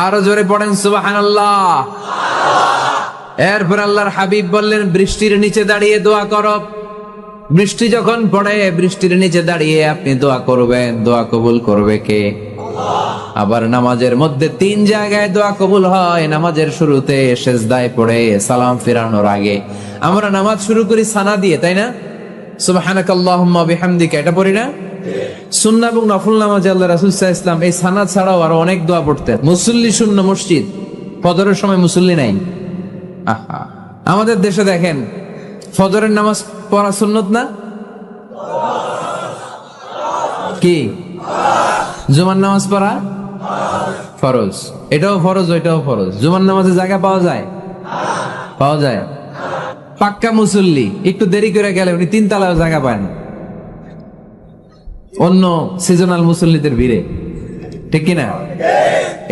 আরো জোরে পড়েন সুবহানাল্লাহ। এরপর আল্লাহর হাবিব বললেন বৃষ্টির নিচে দাঁড়িয়ে দোয়া করো। বৃষ্টি যখন পড়ে, বৃষ্টির নিচে দাঁড়িয়ে আপনি দোয়া করবেন, দোয়া কবুল করবে কে? আবার নামাজের মধ্যে 3 জায়গায় দোয়া কবুল হয়। নামাজের শুরুতে, সেজদায় পড়ে, সালাম ফেরানোর আগে। আমরা নামাজ শুরু করি সানা দিয়ে, তাই না? সুবহানাকাল্লাহুম্মা বিহামদিকা, এটা পড়ি না? সুন্নাহ এবং নফল নামাজে আল্লাহ রাসূল সাল্লাল্লাহু আলাইহি ওয়াসাল্লাম এই সানা ছাড়াও আরো অনেক দোয়া পড়তেন। মুসল্লি শূন্য মসজিদ, ফজরের সময় মুসল্লি নাই। আহা, আমাদের দেশে দেখেন ফজরের নামাজ পড়া সুন্নত না? কি? জুমার নামাজ পড়া ফরজ। এটাও ফরজ, ওইটাও ফরজ। জুমার নামাজে জায়গা পাওয়া যায়? পাওয়া যায়। পাক্কা মুসল্লি একটু দেরি করে গেলে উনি 3 তলায় জায়গা পায় না, অন্য সিজনাল মুসল্লিদের ভিড়ে, ঠিক কিনা?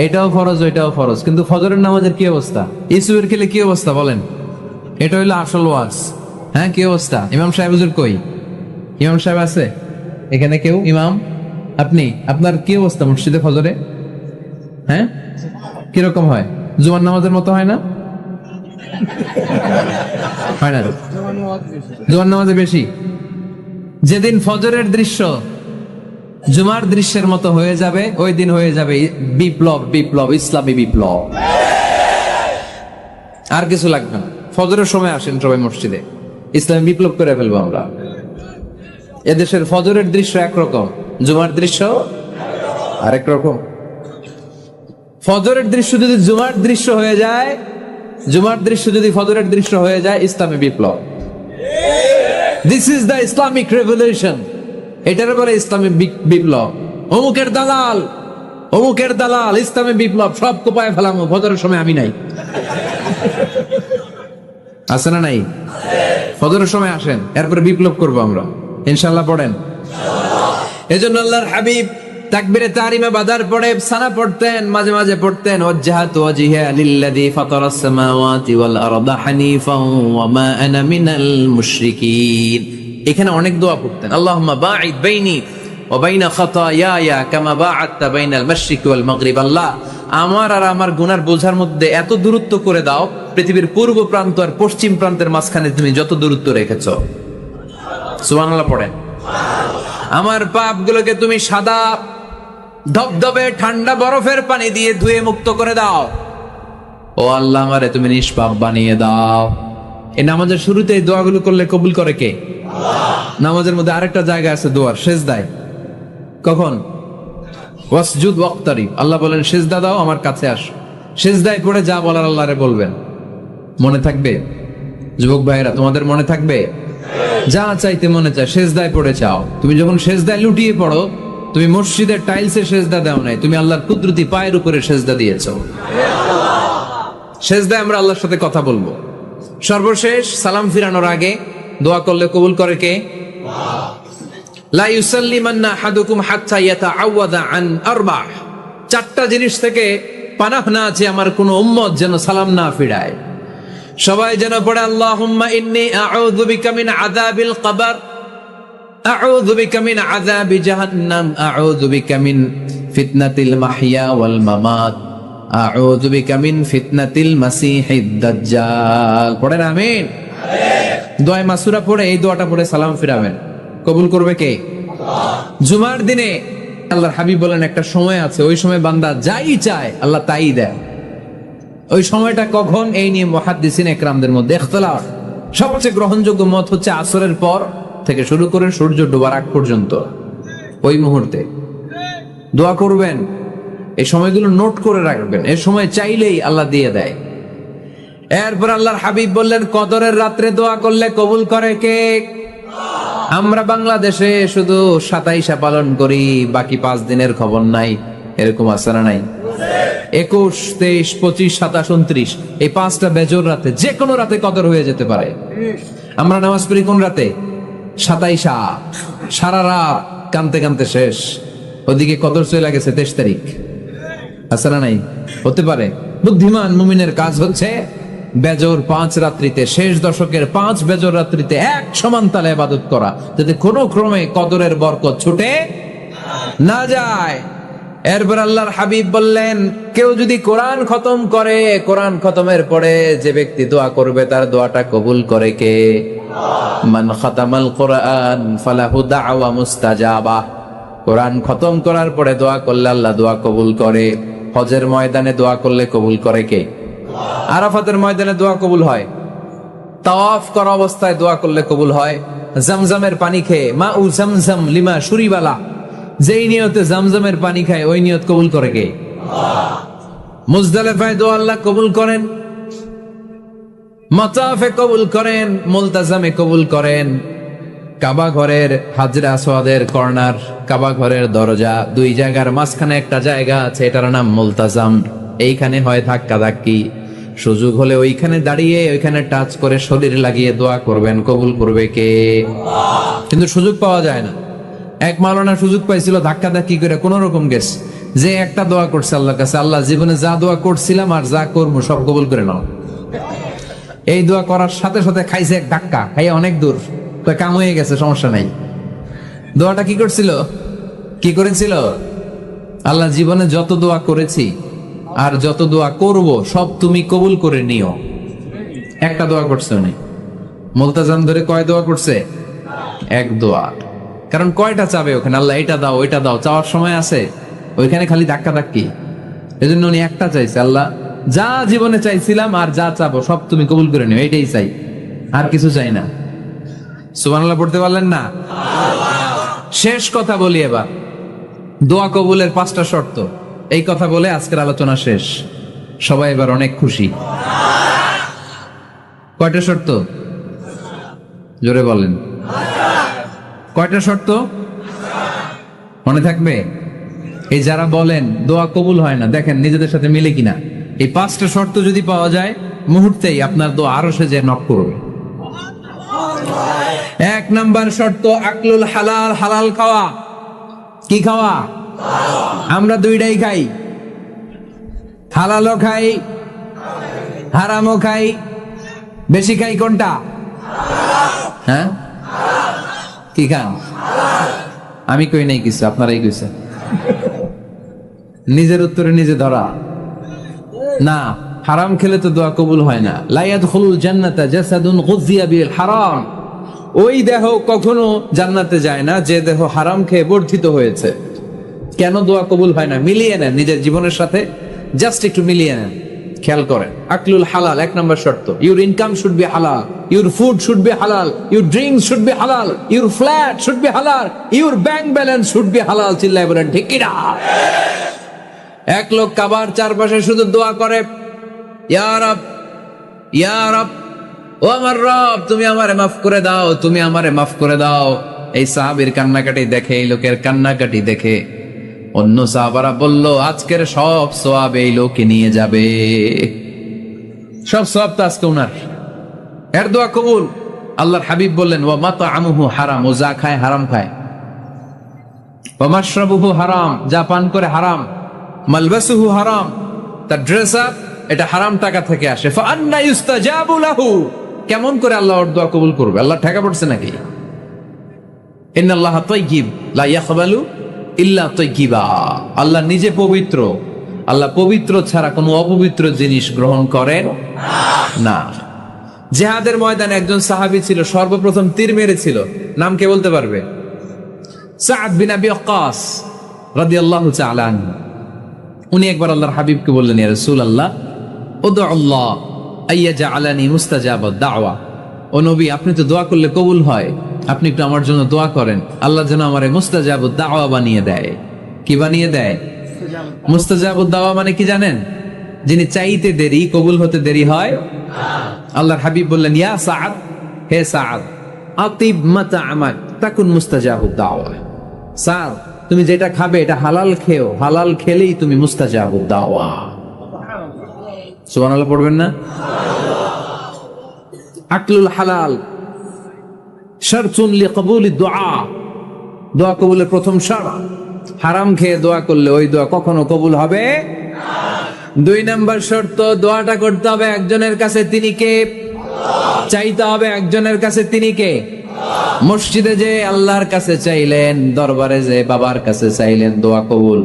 এটাও ফরজ, ওইটাও ফরজ। কিন্তু ফজরের নামাজের কি অবস্থা? ইসুবের খেলে কি অবস্থা বলেন? এটা হইলো আসল ওয়াজ। হ্যাঁ, কি অবস্থা? ইমাম সাহেব হুজুর কই? ইমাম সাহেব আছে এখানে কেউ? ইমাম আপনি, আপনার কি অবস্থা মসজিদে ফজরে? হ্যাঁ, কিরকম হয়? জুমার নামাজের মতো হয় না? হয় না? জুমার নামাজে বেশি। যেদিন ফজরের দৃশ্য জুমার দৃশ্যের মতো হয়ে যাবে, ওই দিন হয়ে যাবে বিপ্লব, বিপ্লব, ইসলামী বিপ্লব। আর কিছু লাগবে না। ফজরের সময় আসেন সবাই মসজিদে, ইসলামী বিপ্লব করে ফেলবো আমরা। এদেশের ফজরের দৃশ্য একরকম, জুমার দৃশ্য আরেক রকম। ফজরের দৃশ্য যদি জুমার দৃশ্য হয়ে যায়, জুমার দৃশ্য যদি ফজরের দৃশ্য হয়ে যায়, ইসলামী বিপ্লব। This is the Islamic revolution. এটার বলে ইসলামী বিপ্লব। অমুকের দালাল, অমুকের দালাল, ইসলামী বিপ্লব সব কোপায় ফেলামো, ফজরের সময় আমি নাই। আছে না নাই? ফজরের সময় আসেন, এরপরে বিপ্লব করবো আমরা ইনশাআল্লাহ। পড়েন। এজন্য আল্লাহর হাবিব তাকবীরে তাহরিমে বাদার পড়ে সানা পড়তেন, মাঝে মাঝে পড়তেন ওয়াজহাতু ওয়াজহিয়া লিল্লাযী ফাতারাস সামাওয়াতি ওয়াল আরদা হানিফান ওয়া মা আনা মিনাল মুশরিকিন। এখানে অনেক দোয়া পড়তেন। আল্লাহুম্মা বাঈদ বাইনি ওয়া বাইনা খাতায়ায়া কামা বাআদতা বাইনাল মাশরিকি ওয়াল মাগরিব। আল্লাহ, আমার আর আমার গুনার বোঝার মধ্যে এত দূরত্ব করে দাও, পৃথিবীর পূর্ব প্রান্ত আর পশ্চিম প্রান্তের মাঝখানে তুমি যত দূরত্ব রেখেছো। সুবহানাল্লাহ পড়েন। আমার পাপগুলোকে তুমি সাদা ধবধবে ঠান্ডা বরফের পানি দিয়ে ধুয়ে মুক্ত করে দাও। ও আল্লাহ, আমারে তুমি নিষ্পাপ বানিয়ে দাও। এই নামাজের শুরুতে এই দোয়াগুলো করলে কবুল করে কে? নামাজের মধ্যে আরেকটা জায়গা আছে দোয়ার, সেজদায়। কখন? ওয়াসজুদ ওয়াক্তারিব। আল্লাহ বলেন সেজদা দাও, আমার কাছে আসো। সেজদায় পড়ে যা বলার আল্লাহরে বলবেন। মনে থাকবে? যুবক ভাইরা, তোমাদের মনে থাকবে? যা চাইতে মনে চায় সেজদায় পড়ে চাও। তুমি যখন সেজদায় লুটিয়ে পড়ো, তুমি মসজিদের টাইলসে সেজদা দাও নাই, তুমি আল্লাহর কুদরতি পায়ের উপরে সেজদা দিয়েছো। সেজদায় আমরা আল্লাহর সাথে কথা বলবো। সর্বশেষ সালাম ফিরানোর আগে দোয়া করলে কবুল করে কে? লা ইউসাল্লিমান্না আহাদুকুম হাত্তা ইয়াতাআওয়াদা আন আরবা'। চারটা জিনিস থেকে পানাহ না আছে আমার কোন উম্মত যেন সালাম না ফিরায়। সবাই যেন পড়ে আল্লাহুম্মা ইন্নী আউযু বিকা মিন আযাবিল কবর, আউযু বিকা মিন আযাবি জাহান্নাম, আউযু বিকা মিন ফিতনাতিল মাহইয়া ওয়াল মামাত, আউযু বিকা মিন ফিতনাতিল মাসিহিদ দাজ্জাল। পড়েন আমিন। দোয়া মাসুরা পড়ে এই দোয়াটা পড়ে সালাম ফিরাবেন। কবুল করবে কে? জুমার দিনে আল্লাহর হাবিব বলেন একটা সময় আছে, ওই সময় বান্দা যাই চায় আল্লাহ তাই দেয়। ওই সময়টা কখন? এই নিয়ে মুহাদ্দিসিন একরামদের মধ্যে ইখতিলাফ। সবচেয়ে গ্রহণযোগ্য মত হচ্ছে আসরের পর থেকে শুরু করে সূর্য ডোবার আগ পর্যন্ত। ওই মুহূর্তে দোয়া করবেন, এই সময়গুলো নোট করে রাখবেন। এই সময় চাইলেই আল্লাহ দিয়ে দেয়। এরপর আল্লাহর হাবিব বললেন কদরের রাত্রে দোয়া করলে কবুল করে কে? আমরা বাংলাদেশে শুধু 27 পালন করি, বাকি 5 দিনের খবর নাই। এরকম আছে না নাই? 21, 23, 25, 27, 29 এই 5টা বেজোর রাতে, যে কোনো রাতে কদর হয়ে যেতে পারে। আমরা নামাজ পড়ি কোন রাতে? 27। সারা রাত কানতে কানতে শেষ, ওদিকে কদর চলে গেছে 23 তারিখ। আছে না নাই? হতে পারে। বুদ্ধিমান মুমিনের কাজ হচ্ছে বেজোর 5 রাত্রিতে, শেষ দশকের 5 বেজোর রাত্রিতে এক সমান তালে ইবাদত করা, যাতে কোনো ক্রমে কদরের বরকত ছুটে না যায়। এরপর আল্লাহর হাবিব বললেন কেউ যদি কোরআন খতম করে, কোরআন খতমের পরে যে ব্যক্তি দোয়া করবে তার দোয়াটা কবুল করে কে? মান খাতামাল কোরআন ফালাহু দাওয়া মুস্তাজাবা। কোরআন খতম করার পরে দোয়া করলে আল্লাহ দোয়া কবুল করে। হজের ময়দানে দোয়া করলে কবুল করে কে? আরাফাতের ময়দানে দোয়া কবুল হয়। তাওয়াফ করা অবস্থায় দোয়া করলে কবুল হয়। জামজামের পানি খেয়ে মা উ জামজাম লিমা শুরিবালা, যেই নিয়তে জামজামের পানি খায় ওই নিয়ত কবুল করে কে? মুজদালিফায় দোয়া আল্লাহ কবুল করেন, মাতাফে কবুল করেন, মুলতাজামে কবুল করেন। কাবা ঘরের হাজরে আসওয়াদের কর্নার, কাবা ঘরের দরজা, 2 জায়গার মাঝখানে একটা জায়গা আছে, এটার নাম মুলতাজাম। এইখানে হয় ধাক্কা ধাক্কি, সুযোগ হলে ওইখানে দাঁড়িয়ে ওইখানে টাচ করে শরীর লাগিয়ে দোয়া করবেন, কবুল করবে কে? কিন্তু সুযোগ পাওয়া যায় না। এক মাওলানা সুযোগ পাইছিল, ধাক্কা ধাক্কি করে কোন রকম গেছে, যে একটা দোয়া করছে আল্লাহর কাছে, আল্লাহ জীবনে যা দোয়া করছিলাম আর যা করবো সব কবুল করে নাও। এই দোয়া করার সাথে সাথে খাইছে এক ধাক্কা, খাইয়ে অনেক দূর, তো কাম হয়ে গেছে, সমস্যা নাই। দোয়াটা কি করছিল? কি করেছিল? আল্লাহ জীবনে যত দোয়া করেছি আর যত দোয়া করব সব তুমি কবুল করে নিও। একটা দোয়া করছে উনি। মুলতাজাম ধরে কয় দোয়া করছে? এক দোয়া। কারণ কয়টা চাবে ওখানে? আল্লাহ এটা দাও ওইটা দাও, চাওয়ার সময় আছে? ওইখানে খালি ধাক্কা ধাক্কি। এই জন্য উনি একটা চাইছে, আল্লাহ যা জীবনে চাইছিলাম আর যা চাবো সব তুমি কবুল করে নিও, এটাই চাই, আর কিছু চাই না। সুবহানাল্লাহ পড়তে পারলেন না? শেষ কথা বলি এবার, দোয়া কবুলের 5টা শর্ত। এই কথা বলে আজকের আলোচনা শেষ। সবাই এবার অনেক খুশি। কয়টা শর্ত? জোরে বলেন। কয়টা শর্ত মনে থাকবে? এই যারা বলেন দোয়া কবুল হয় না, দেখেন নিজেদের সাথে মিলে কিনা। এই 5টা শর্ত যদি পাওয়া যায়, মুহূর্তেই আপনার দোয়া আরো সে যে নক করবে। 1 নাম্বার শর্ত আকলুল হালাল, হালাল খাওয়া। কি খাওয়া? আমরা দুইটাই খাই, হালালও খাই হারামও খাই। বেশি খাই কোনটা? হ্যাঁ, কি খান? আমি কই নাই কিছু, আপনারাই কইছেন। নিজের উত্তরে নিজে ধরা না। হারাম খেলে তো দোয়া কবুল হয় না। লা ইয়াদখুলুল জান্নাতা জাসাদুন গুযিয়া বিল হারাম। ওই দেহ কখনো জান্নাতে যায় না যে দেহ হারাম খেয়ে বর্ধিত হয়েছে। কেন দোয়া কবুল হয় না? মিলিয়ে নেন নিজের জীবনের সাথে, জাস্ট একটু মিলিয়ে নেন, খেয়াল করেন। আকলুল হালাল 1 নম্বর শর্ত। ইউর ইনকাম শুড বি হালাল, ইউর ফুড শুড বি হালাল, ইউর ড্রিঙ্কস শুড বি হালাল, ইউর ফ্ল্যাট শুড বি হালাল, your bank balance should be হালাল। চিল্লায় বলেন ঠিক কিনা? এক লোক কাবার চারপাশে শুধু দোয়া করে, ইয়া রব, ইয়া রব, ও আমার রব, তুমি আমারে মাফ করে দাও, তুমি আমারে মাফ করে দাও। এই সাহাবীর কান্নাকাটি দেখে, এই লোকের কান্নাকাটি দেখে অন্য সাহাবারা বলল, আজকের সব সওয়াব এই লোকে নিয়ে যাবে। সব সওয়াব তো আজকে উনার। এর দোয়া কবুল। আল্লাহর হাবিব বললেন, ওয়া মাতআমুহু হারাম, ও যা খায় হারাম খায়। ওয়া মাশরাবুহু হারাম, যা পান করে হারাম। মালবাসুহু হারাম, তার ড্রেস আপ এটা হারাম টাকা থেকে আসে। ফাআন্না ইউস্তাজাবু লাহু, কেমন করে আল্লাহ ওর দোয়া কবুল করবে? আল্লাহ ঠেকা পড়ছে নাকি? ইন্নাল্লাহা তাইয়্যিব লা ইয়াকবালু ইল্লা তাইয়্যিবা। আল্লাহ নিজে পবিত্র, আল্লাহ পবিত্র ছাড়া কোনো অপবিত্র জিনিস গ্রহণ করেন না। জিহাদের ময়দানে একজন সাহাবী ছিল, সর্বপ্রথম তীর মেরেছিল। নাম কে বলতে পারবে? সাদ বিন আবি ওয়াক্কাস রাদিয়াল্লাহু তাআলা আনহু। উনি একবার আল্লাহর হাবিবকে বললেন, ইয়া রাসূলুল্লাহ, উদউ আল্লাহ আইয়াজআলানি মুস্তাজাবাদ দাওয়া। ও নবী, আপনি তো দোয়া করলে কবুল হয়, আপনি একটু আমার জন্য দোয়া করেন, আল্লাহ যেন আমারে মুস্তাজাবুদ দাওয়া বানিয়ে দেয়। কি বানিয়ে দেয়? মুস্তাজাবুদ দাওয়া মানে কি জানেন? যিনি চাইতে দেরি, কবুল হতে দেরি হয়। আল্লাহর হাবিব বললেন, ইয়া সাদ, হে সাদ, আতিব মাতআমাক তাকুন মুস্তাজাবুদ দাওয়া। সাদ, তুমি যেটা খাবে এটা হালাল খেও, হালাল খেলেই তুমি মুস্তাজাবুদ দাওয়া। সুবহানাল্লাহ পড়বেন না? আকলুল হালাল শারতুন লিকবুলিদ দুআ, দোয়া কবুলের প্রথম শর্ত। হারাম খেয়ে দোয়া করলে ওই দোয়া কখনো কবুল হবে না। 2 নাম্বার শর্ত, দোয়াটা করতে হবে একজনের কাছে, তিনি কে? চাইতে হবে একজনের কাছে, তিনি কে? মসজিদে যে আল্লাহর কাছে চাইলেন, দরবারে যে বাবার কাছে চাইলেন, দোয়া কবুল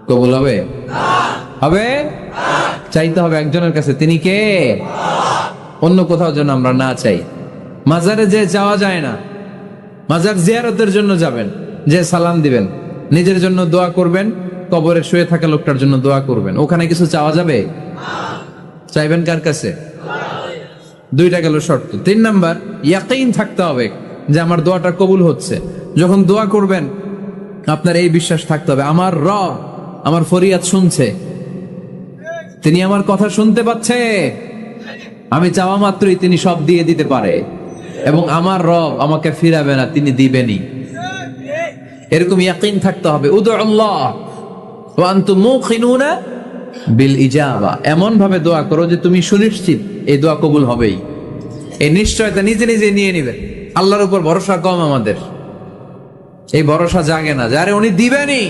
কবুল হবে? হবে? চাইতে হবে একজনের কাছে, তিনি কে? অন্য কোথাও যেন আমরা না চাই। মাজারে যে যাওয়া যায় না, মাজার জিয়ারতের জন্য যাবেন, যে সালাম দিবেন, নিজের জন্য দোয়া করবেন, কবরে শুয়ে থাকা লোকটার জন্য দোয়া করবেন। ওখানে কিছু চাওয়া যাবে? চাইবেন কার কাছে? 2টা গেল শর্ত। 3 নাম্বার, ইয়াকিন থাকতে হবে যে আমার দোয়াটা কবুল হচ্ছে। যখন দোয়া করবেন আপনার এই বিশ্বাস থাকতে হবে, আমার রব আমার ফরিয়াদ শুনছে, তিনি আমার কথা শুনতে পাচ্ছে, আমি চাওয়া মাত্রই তিনি সব দিয়ে দিতে পারে, এবং আমার রব আমাকে ফিরাবে না, তিনি দিবেনই। এরকম ইয়াকিন থাকতে হবে। উদু আল্লাহ ওয়া আনতুম মুকিনুনা বিল ইজাবা, এমন ভাবে দোয়া করো যে তুমি সুনিশ্চিত এই দোয়া কবুল হবেই। এই নিশ্চয়তা নিজে নিজে নিয়ে নিবেন। আল্লাহর উপর ভরসা কম আমাদের, এই ভরসা জাগে না যারে উনি দিবেনই,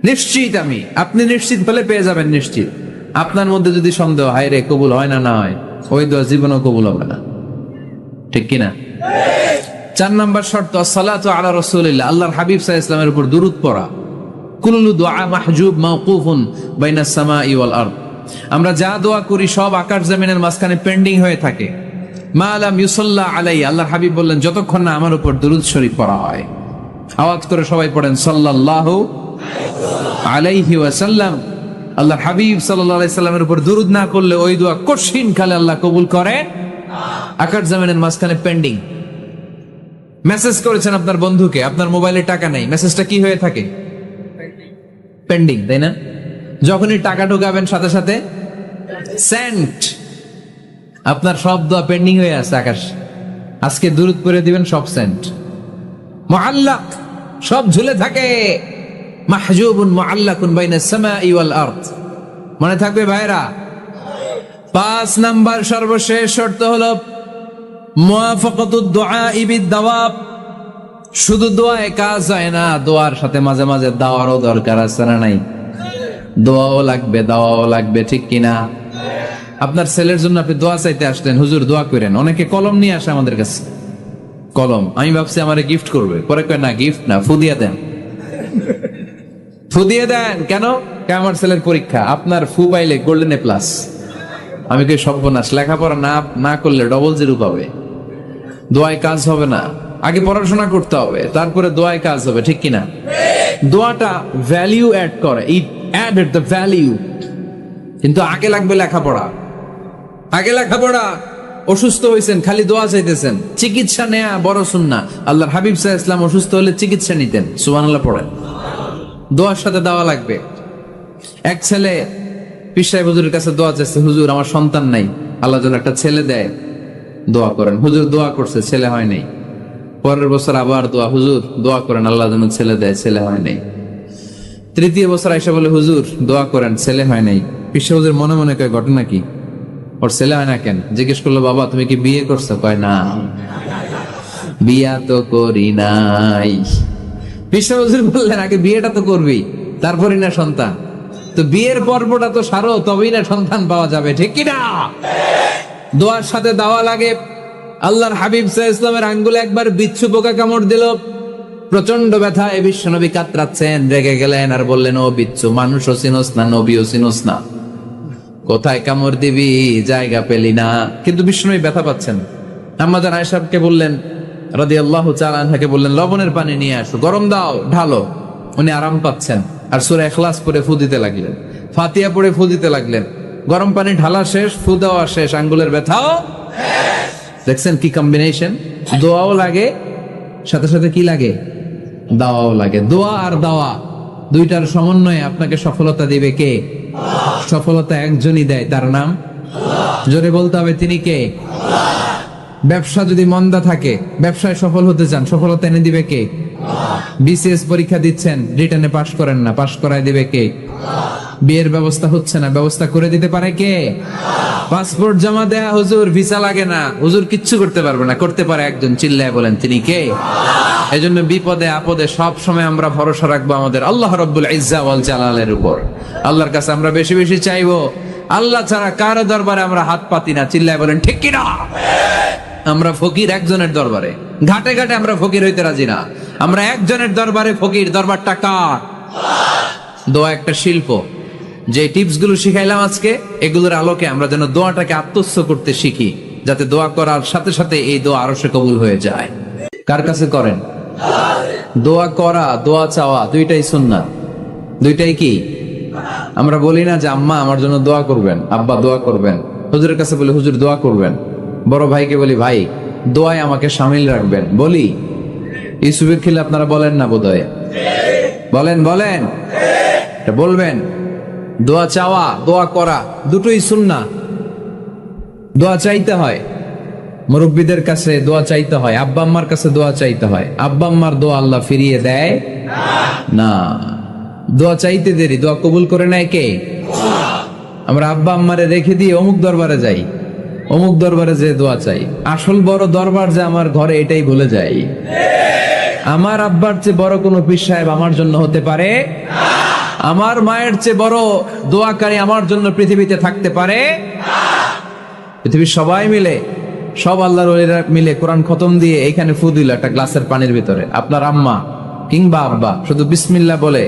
নিশ্চিত আমি। আপনি নিশ্চিত হলে পেয়ে যাবেন নিশ্চিত। আপনার মধ্যে যদি সন্দেহ হয় রে কবুল হয় না, না হয়, ওই দোয়া জীবনও কবুল হবে না। ঠিক কিনা? 4 নাম্বার শর্ত, সালাতু আলা রাসূলিল্লাহ, আল্লাহর হাবিব সাল্লাল্লাহু আলাইহি ওয়াসাল্লামের উপর দুরূদ পড়া। কুল্লু দুআ মাহজুব মাওকুফুন বাইনাস সামাই ওয়াল আরদ, আমরা যা দোয়া করি সব আকাশ জমিনের মাঝখানে পেন্ডিং হয়ে থাকে। মা লাম ইউসাল্লা আলাইহি, আল্লাহর হাবিব বললেন যতক্ষণ না আমার উপর দুরূদ শরীফ পড়া হয়। আওয়াজ করে সবাই পড়েন সাল্লাল্লাহু আলাইহি ওয়াসাল্লাম। আল্লাহর হাবিব সাল্লাল্লাহু আলাইহি সাল্লামের উপর দুরূদ না করলে ওই দোয়া কঠিন কালে আল্লাহ কবুল করে। আকাশ জামিনের মাঝখানে পেন্ডিং। মেসেজ করেছেন আপনার বন্ধুকে, আপনার মোবাইলে টাকা নেই, মেসেজটা কি হয়ে থাকে? পেন্ডিং, তাই না? যখনই টাকা ঢোকাবেন সাথে সাথে সেন্ট। আপনার সব দোয়া পেন্ডিং হয়ে আছে আকাশ। আজকে দুরূদ পড়ে দিবেন, সব সেন্ট। মুআল্লাক, সব ঝুলে থাকে। মাহজুবুন মুআল্লাকুন বাইনাস সামাই ওয়াল আরদ। মনে থাকবে ভাইরা? 5 নাম্বার সর্বশেষ শর্ত হলো মুওয়াফাকাতুদ দুআই বিদ-দাওয়াব। শুধু দোয়ায় কাজ হয় না, দোয়ার সাথে মাঝে মাঝে দাওয়ারও দরকার আছে না নাই? দোয়াও লাগবে, দাওয়াও লাগবে, ঠিক কিনা? আপনার ছেলের জন্য আপনি দোয়া চাইতে আসলেন, হুজুর দোয়া করেন। অনেকে কলম নিয়ে আসে আমাদের কাছে, কলম। আমি ভাবছি আমারে গিফট করবে, পরে কয় না, গিফট না, ফু দিয়ে দেন। ফু দিয়ে দেন কেন? আমার ছেলের পরীক্ষা, আপনার ফু পাইলে গোল্ডেন এ প্লাস। আমি কই সর্বনাশ, লেখাপড়া না করলে ডবল জিরো পাবে। দোয়ায় কাজ হবে না, আগে পড়াশোনা করতে হবে, তারপরে দোয়ায় কাজ হবে, ঠিক কিনা? দোয়াটা ভ্যালিউ অ্যাড করে, ইট অ্যাডেড দ্য ভ্যালিউ। কিন্তু আগে লাগবে লেখাপড়া, আগে লেখাপড়া। অসুস্থ হয়েছেন, খালি দোয়া চাইতেছেন। চিকিৎসা নেয়া বড় সুন্নাহ। আল্লাহর হাবিব সাল্লাল্লাহু আলাইহি ওয়াসাল্লাম অসুস্থ হলে চিকিৎসা নিতেন। সুবহানাল্লাহ পড়েন। দোয়ার সাথে দাওয়া লাগবে। এক ছেলে পীর সাহেব হুজুরের কাছে দোয়া চাইছে, হুজুর আমার সন্তান নাই, আল্লাহ যেন একটা ছেলে দেয়, দোয়া করেন। হুজুর দোয়া করছে, ছেলে হয় নাই। পরের বছর আবার দোয়া, হুজুর দোয়া করেন আল্লাহ যেন ছেলে দেয়, ছেলে হয় নাই। তৃতীয় বছর আইসা বলে, হুজুর দোয়া করেন, ছেলে হয় নাই। পীর সাহেব হুজুর মনে মনে কয়, ঘটনা কি? ওর ছেলে হয় না কেন? জিজ্ঞেস করলো, বাবা তুমি কি বিয়ে করছো? কয় না, বিয়া তো করি নাই। পীর সাহেব হুজুর বললেন, আগে বিয়েটা তো করবি, তারপরই না সন্তান। তো বিয়ের পর্বটা তো সারো, তবেই না সন্তান পাওয়া যাবে, ঠিক কিনা? দোয়ার সাথে দাওয়া লাগে। আল্লাহর হাবিব সাল্লাল্লাহু আলাইহি ওয়াসাল্লামের আঙ্গুলে একবার বিচ্ছু পোকা কামড় দিল। প্রচন্ড ব্যথায় বিশ্বনবী কাতরাচ্ছেন, রেগে গেলেন আর বললেন, ও বিচ্ছু, মানুষও চিনোস না, নবীও চিনোস না, কোথায় কামড় দিবি, জায়গা পেলি না। কিন্তু বিশ্বনবী ব্যথা পাচ্ছেন। আম্মা জান আয়েশাকে বললেন রাদিয়াল্লাহু তাআলা আনহাকে বললেন, লবণের পানি নিয়ে আসো, গরম দাও, ঢালো। উনি আরাম পাচ্ছেন আর সূরা ইখলাস পড়ে ফু দিতে লাগলেন, ফাতিহা পড়ে ফু দিতে লাগলেন। গরম পানি ঢালা শেষ, ফু দেওয়া শেষ, আঙ্গুলের ব্যথাও। দেখছেন কি কম্বিনেশন? দোয়াও লাগে, সাথে সাথে কি লাগে? দাওয়াও লাগে। দোয়া আর দাওয়া দুইটার সমন্বয়ে আপনাকে সফলতা দিবে কে? সফলতা একজনই দেয়, তার নাম জোরে বলতে হবে, তিনি কে? ব্যবসা যদি মন্দা থাকে, ব্যবসায় সফল হতে চান, সফলতা এনে দিবে কে? বিসিএস পরীক্ষা দিচ্ছেন, রিটেনে পাশ করেন না, পাশ করায় দিবে কে? বিয়ের ব্যবস্থা হচ্ছে না, ব্যবস্থা করে দিতে পারে কে? পাসপোর্ট জমা দেয়া, হুজুর ভিসা লাগে না, হুজুর কিচ্ছু করতে পারবে না, করতে পারে একজন, চিল্লায় বলেন তিনি কে? এজন্য বিপদে আপদে সব সময় আমরা ভরসা রাখবো আমাদের আল্লাহ রাব্বুল ইজ্জা ওয়াল জালালের উপর। আল্লাহর কাছে আমরা বেশি বেশি চাইবো। আল্লাহ ছাড়া কারো দরবারে আমরা হাত পাতি না, চিল্লায় বলেন ঠিক কিনা? আমরা ফকির একজনের দরবারে, ঘাটে ঘাটে আমরা ফকির হইতে রাজি না, আমরা একজনের দরবারে ফকির। দরবারটা কার? দোয়া একটা শিল্প। যে টিপস গুলো শিখাইলাম আজকে, এগুলোর আলোকে আমরা যেন দোয়াটাকে আত্মস্থ করতে শিখি, যাতে দোয়া করার সাথে সাথে এই দোয়া আরশে কবুল হয়ে যায়। কার কাছে করেন? দোয়া করা, দোয়া চাওয়া দুইটাই সুন্নাত। দুইটাই কি? আমরা বলি না যে আম্মা আমার জন্য দোয়া করবেন, আব্বা দোয়া করবেন। হুজুরের কাছে বলি, হুজুর দোয়া করবেন। বড় ভাইকে বলি, ভাই দোয়ায় আমাকে শামিল রাখবেন। বলি ইউসুফের খিলে আপনারা বলেন না বোধহয়? বলেন বলেন, বলবেন। দোয়া চাওয়া, দোয়া করা দুটোই সুন্নাহ। দোয়া চাইতে হয়, মুরব্বীদের কাছে দোয়া চাইতে হয়, আব্বা আম্মার কাছে দোয়া চাইতে হয়। আব্বা আম্মার দোয়া আল্লাহ ফিরিয়ে দেয় না। দোয়া চাইতে দেরি, দোয়া কবুল করে নেয় কে? আমরা আব্বা আম্মারে রেখে দিয়ে অমুক দরবারে যাই, অমুক দরবারে যে দোয়া চাই। আসল বড় দরবার যে আমার ঘরে, এটাই ভুলে যাই। আমার আব্বার চেয়ে বড় কোনো পীর সাহেব আমার জন্য হতে পারে, আমার মায়ের চেয়ে বড় দোয়াকারী আমার জন্য পৃথিবীতে থাকতে পারে। পৃথিবীর সবাই মিলে, সব আল্লাহর ওলিরা মিলে কোরআন খতম দিয়ে এখানে ফু দিল একটা গ্লাসের পানির ভিতরে, আপনার আম্মা কিংবা আব্বা শুধু বিসমিল্লাহ বলে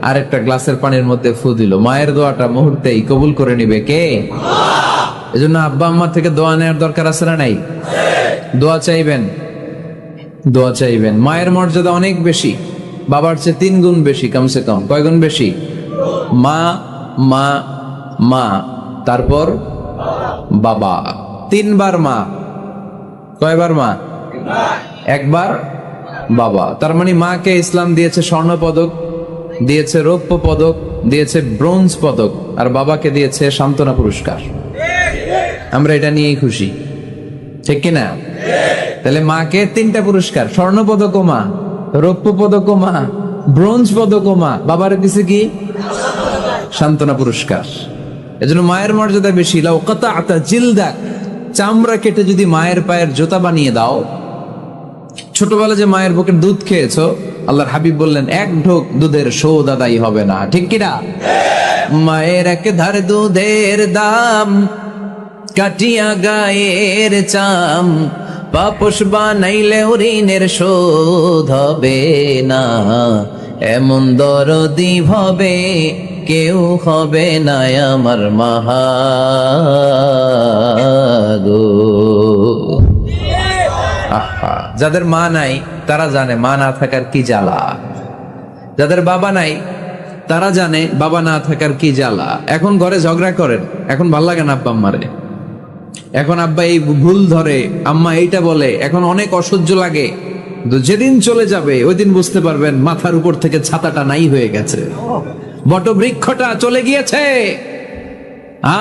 আরেকটা গ্লাসের পানির মধ্যে ফু দিল, মায়ের দোয়াটা মুহূর্তেই কবুল করে নিবে কে? এজন্য আব্বা আম্মা থেকে দোয়া নেওয়ার দরকার আছে না নাই? দোয়া চাইবেন, দোয়া চাইবেন। মায়ের মর্যাদা অনেক বেশি, বাবার চেয়ে 3 গুণ বেশি, কমসে কম। কয় গুণ বেশি? মা মা, মা, তারপর বাবা। 3 বার মা। কয়বার মা? একবার বাবা। তার মানে মাকে ইসলাম দিয়েছে স্বর্ণ পদক, দিয়েছে রৌপ্য পদক, দিয়েছে ব্রোঞ্জ পদক, আর বাবাকে দিয়েছে সান্ত্বনা পুরস্কার। আমরা এটা নিয়েই খুশি, ঠিক কিনা? তাহলে মাকে 3টা পুরস্কার, স্বর্ণ পদকও মা, রৌপ্য পদকও মা, ব্রোঞ্জ পদকও মা, বাবার দিছে কি? সান্ত্বনা পুরস্কার। এজন্য মায়ের মর্যাদা বেশি। লাউ কাতাআতা জিলদাক, চামড়া কেটে যদি মায়ের পায়ের জুতা বানিয়ে দাও। ছোটবেলা যে মায়ের বুকের দুধ খেয়েছো, আল্লাহর হাবিব বললেন 1 ঢোক দুধের শোধ আদায় হবে না, ঠিক কিনা? মায়ের এক ধার দুধের দাম, কাটিয়া গায়ের চাম, পাপস বানাইলে ঋণের শোধ হবে না। এমন দরদি হবে কেউ হবে না আমার মাহাগো। আহা, যাদের মা নাই তারা জানে মা না থাকার কি জ্বালা। যাদের বাবা নাই তারা জানে বাবা না থাকার কি জ্বালা। এখন ঘরে ঝগড়া করেন, এখন ভাল লাগে না আব্বা আম্মারে, এখন আব্বা এই ভুল ধরে, আম্মা এইটা বলে, এখন অনেক অসহ্য লাগে। যেদিন চলে যাবে ওই দিন বুঝতে পারবেন মাথার উপর থেকে ছাতাটা নাই হয়ে গেছে, বটবৃক্ষটা চলে গিয়েছে,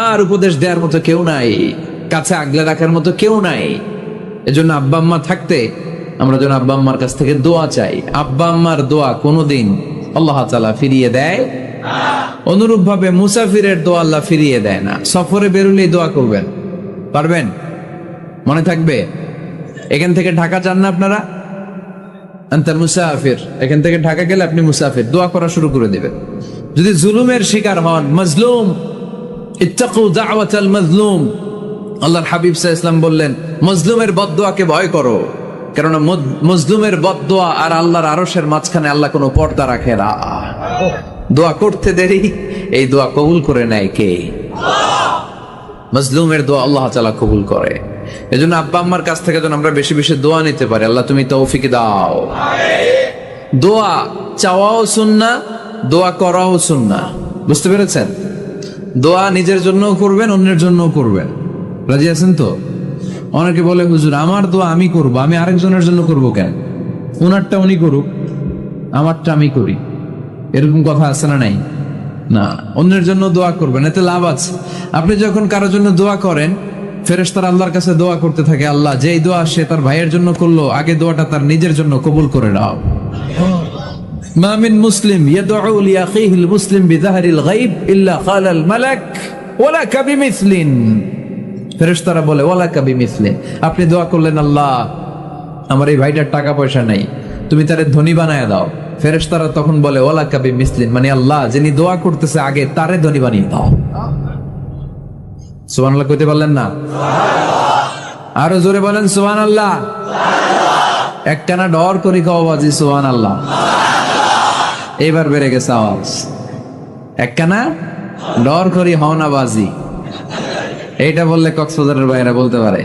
আর উপদেশ দেওয়ার মতো কেউ নাই, কাছে আগলে রাখার মতো কেউ নাই। এজন্য আব্বা আম্মা থাকতে আমরা যেন আব্বা আম্মার কাছ থেকে দোয়া চাই। আব্বা আম্মার দোয়া কোনোদিন আল্লাহ তাআলা ফিরিয়ে দেয়। অনুরূপ ভাবে মুসাফিরের দোয়া আল্লাহ ফিরিয়ে দেয় না। সফরে বেরোলেই দোয়া করবেন, পারবেন? মনে থাকবে? এখান থেকে ঢাকা যান না আপনারা? আনতা মুসাফির, এখান থেকে ঢাকা গেলে আপনি মুসাফির, দোয়া করা শুরু করে দিবেন। যদি জুলুমের শিকার হন, মাজলুম, ইত্তাকু দাওয়াতাল মাজলুম, আল্লাহর হাবিব সাল্লাল্লাহু আলাইহি ওয়াসাল্লাম বললেন মজলুমের বদদোয়াকে ভয় করো, কারণ মজলুমের বদদোয়া আর আল্লাহর আরশের মাঝখানে আল্লাহ কোনো পর্দা রাখে না। দোয়া করতে দেরি, এই দোয়া কবুল করে নেয় কে? মজলুমের দোয়া আল্লাহ তাআলা কবুল করে। এজন্য আব্বা আম্মার কাছ থেকে যেন আমরা বেশি বেশি দোয়া নিতে পারি। আল্লাহ তুমি তৌফিক দাও। দোয়া চাওয়াও সুন্নাহ, দোয়া করাও সুন্নাহ। বুঝতে পেরেছেন? দোয়া নিজের জন্যও করবেন, অন্যের জন্যও করবেন। রাজি আছেন তো? অনেকে বলে হুজুর আমার দোয়া আমি করব, আমি আরেকজনের জন্য করব কেন? ওনারটা উনি করুক, আমারটা আমি করি, এরকম কথা আছে না? নাই না, অন্যের জন্য দোয়া করবেন, এতে লাভ আছে। আপনি যখন কারোর জন্য দোয়া করেন, ফেরেশতারা আল্লাহর কাছে দোয়া করতে থাকে, আল্লাহ যেই দোয়া সে তার ভাইয়ের জন্য করলো, আগে দোয়াটা তার নিজের জন্য কবুল করে নাও। মা মিন মুসলিম ইয়াদউ লিআখিহিল মুসলিম বিযাহরিল গায়ব ইল্লা ক্বালাল মালাক ওয়ালাকা বিমিসলিন। ফেরেশতারা বলে ওয়ালাকা বিমিসলিন, আপনি দোয়া করলেন আল্লাহ আমার এই ভাইটার টাকা পয়সা নাই, তুমি তারে ধনী বানায় দাও। ফেরেশতারা তখন বলে ওয়ালাকা বিমিসলিন, মানে আল্লাহ যিনি দোয়া করতেছে আগে তারে ধনী বানিয়ে দাও। সুবহানাল্লাহ কইতে পারলেন না? আরো জোরে বলেন সুবহানাল্লাহ। একটানা ডর করি খাওয়া বাজি সুবহানাল্লাহ। এবার বেড়ে গেছে আওয়াজ। একটানা ডর করি হওনা বাজি, এইটা বললে কক্সবাজারের বাইরে বলতে পারে।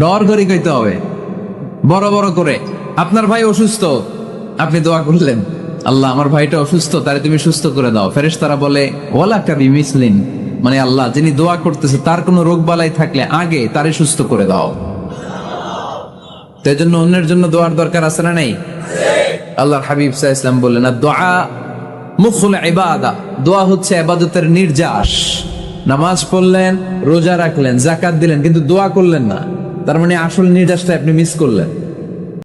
ডর করি কইতে হবে বড় বড় করে। আপনার ভাই অসুস্থ, আপনি দোয়া করলেন আল্লাহ আমার ভাইটা অসুস্থ, তারে তুমি সুস্থ করে দাও। ফেরেশতারা বলে ওয়ালাকা বিমিসলিন, মানে আল্লাহ যিনি দোয়া করতেছে তার কোনো রোগ বালাই থাকলে আগে তারে সুস্থ করে দাও। তাই জন্য অন্যের জন্য দোয়ার দরকার আছে না নাই? আল্লাহর হাবিব সাল্লাল্লাহু আলাইহি ওয়াসাল্লাম বললেন দুআ মুখুল ইবাদা, দোয়া হচ্ছে ইবাদতের নির্যাস। নামাজ পড়লেন, রোজা রাখলেন, যাকাত দিলেন, কিন্তু দোয়া করলেন না, তার মানে আসল নির্যাসটা আপনি মিস করলেন।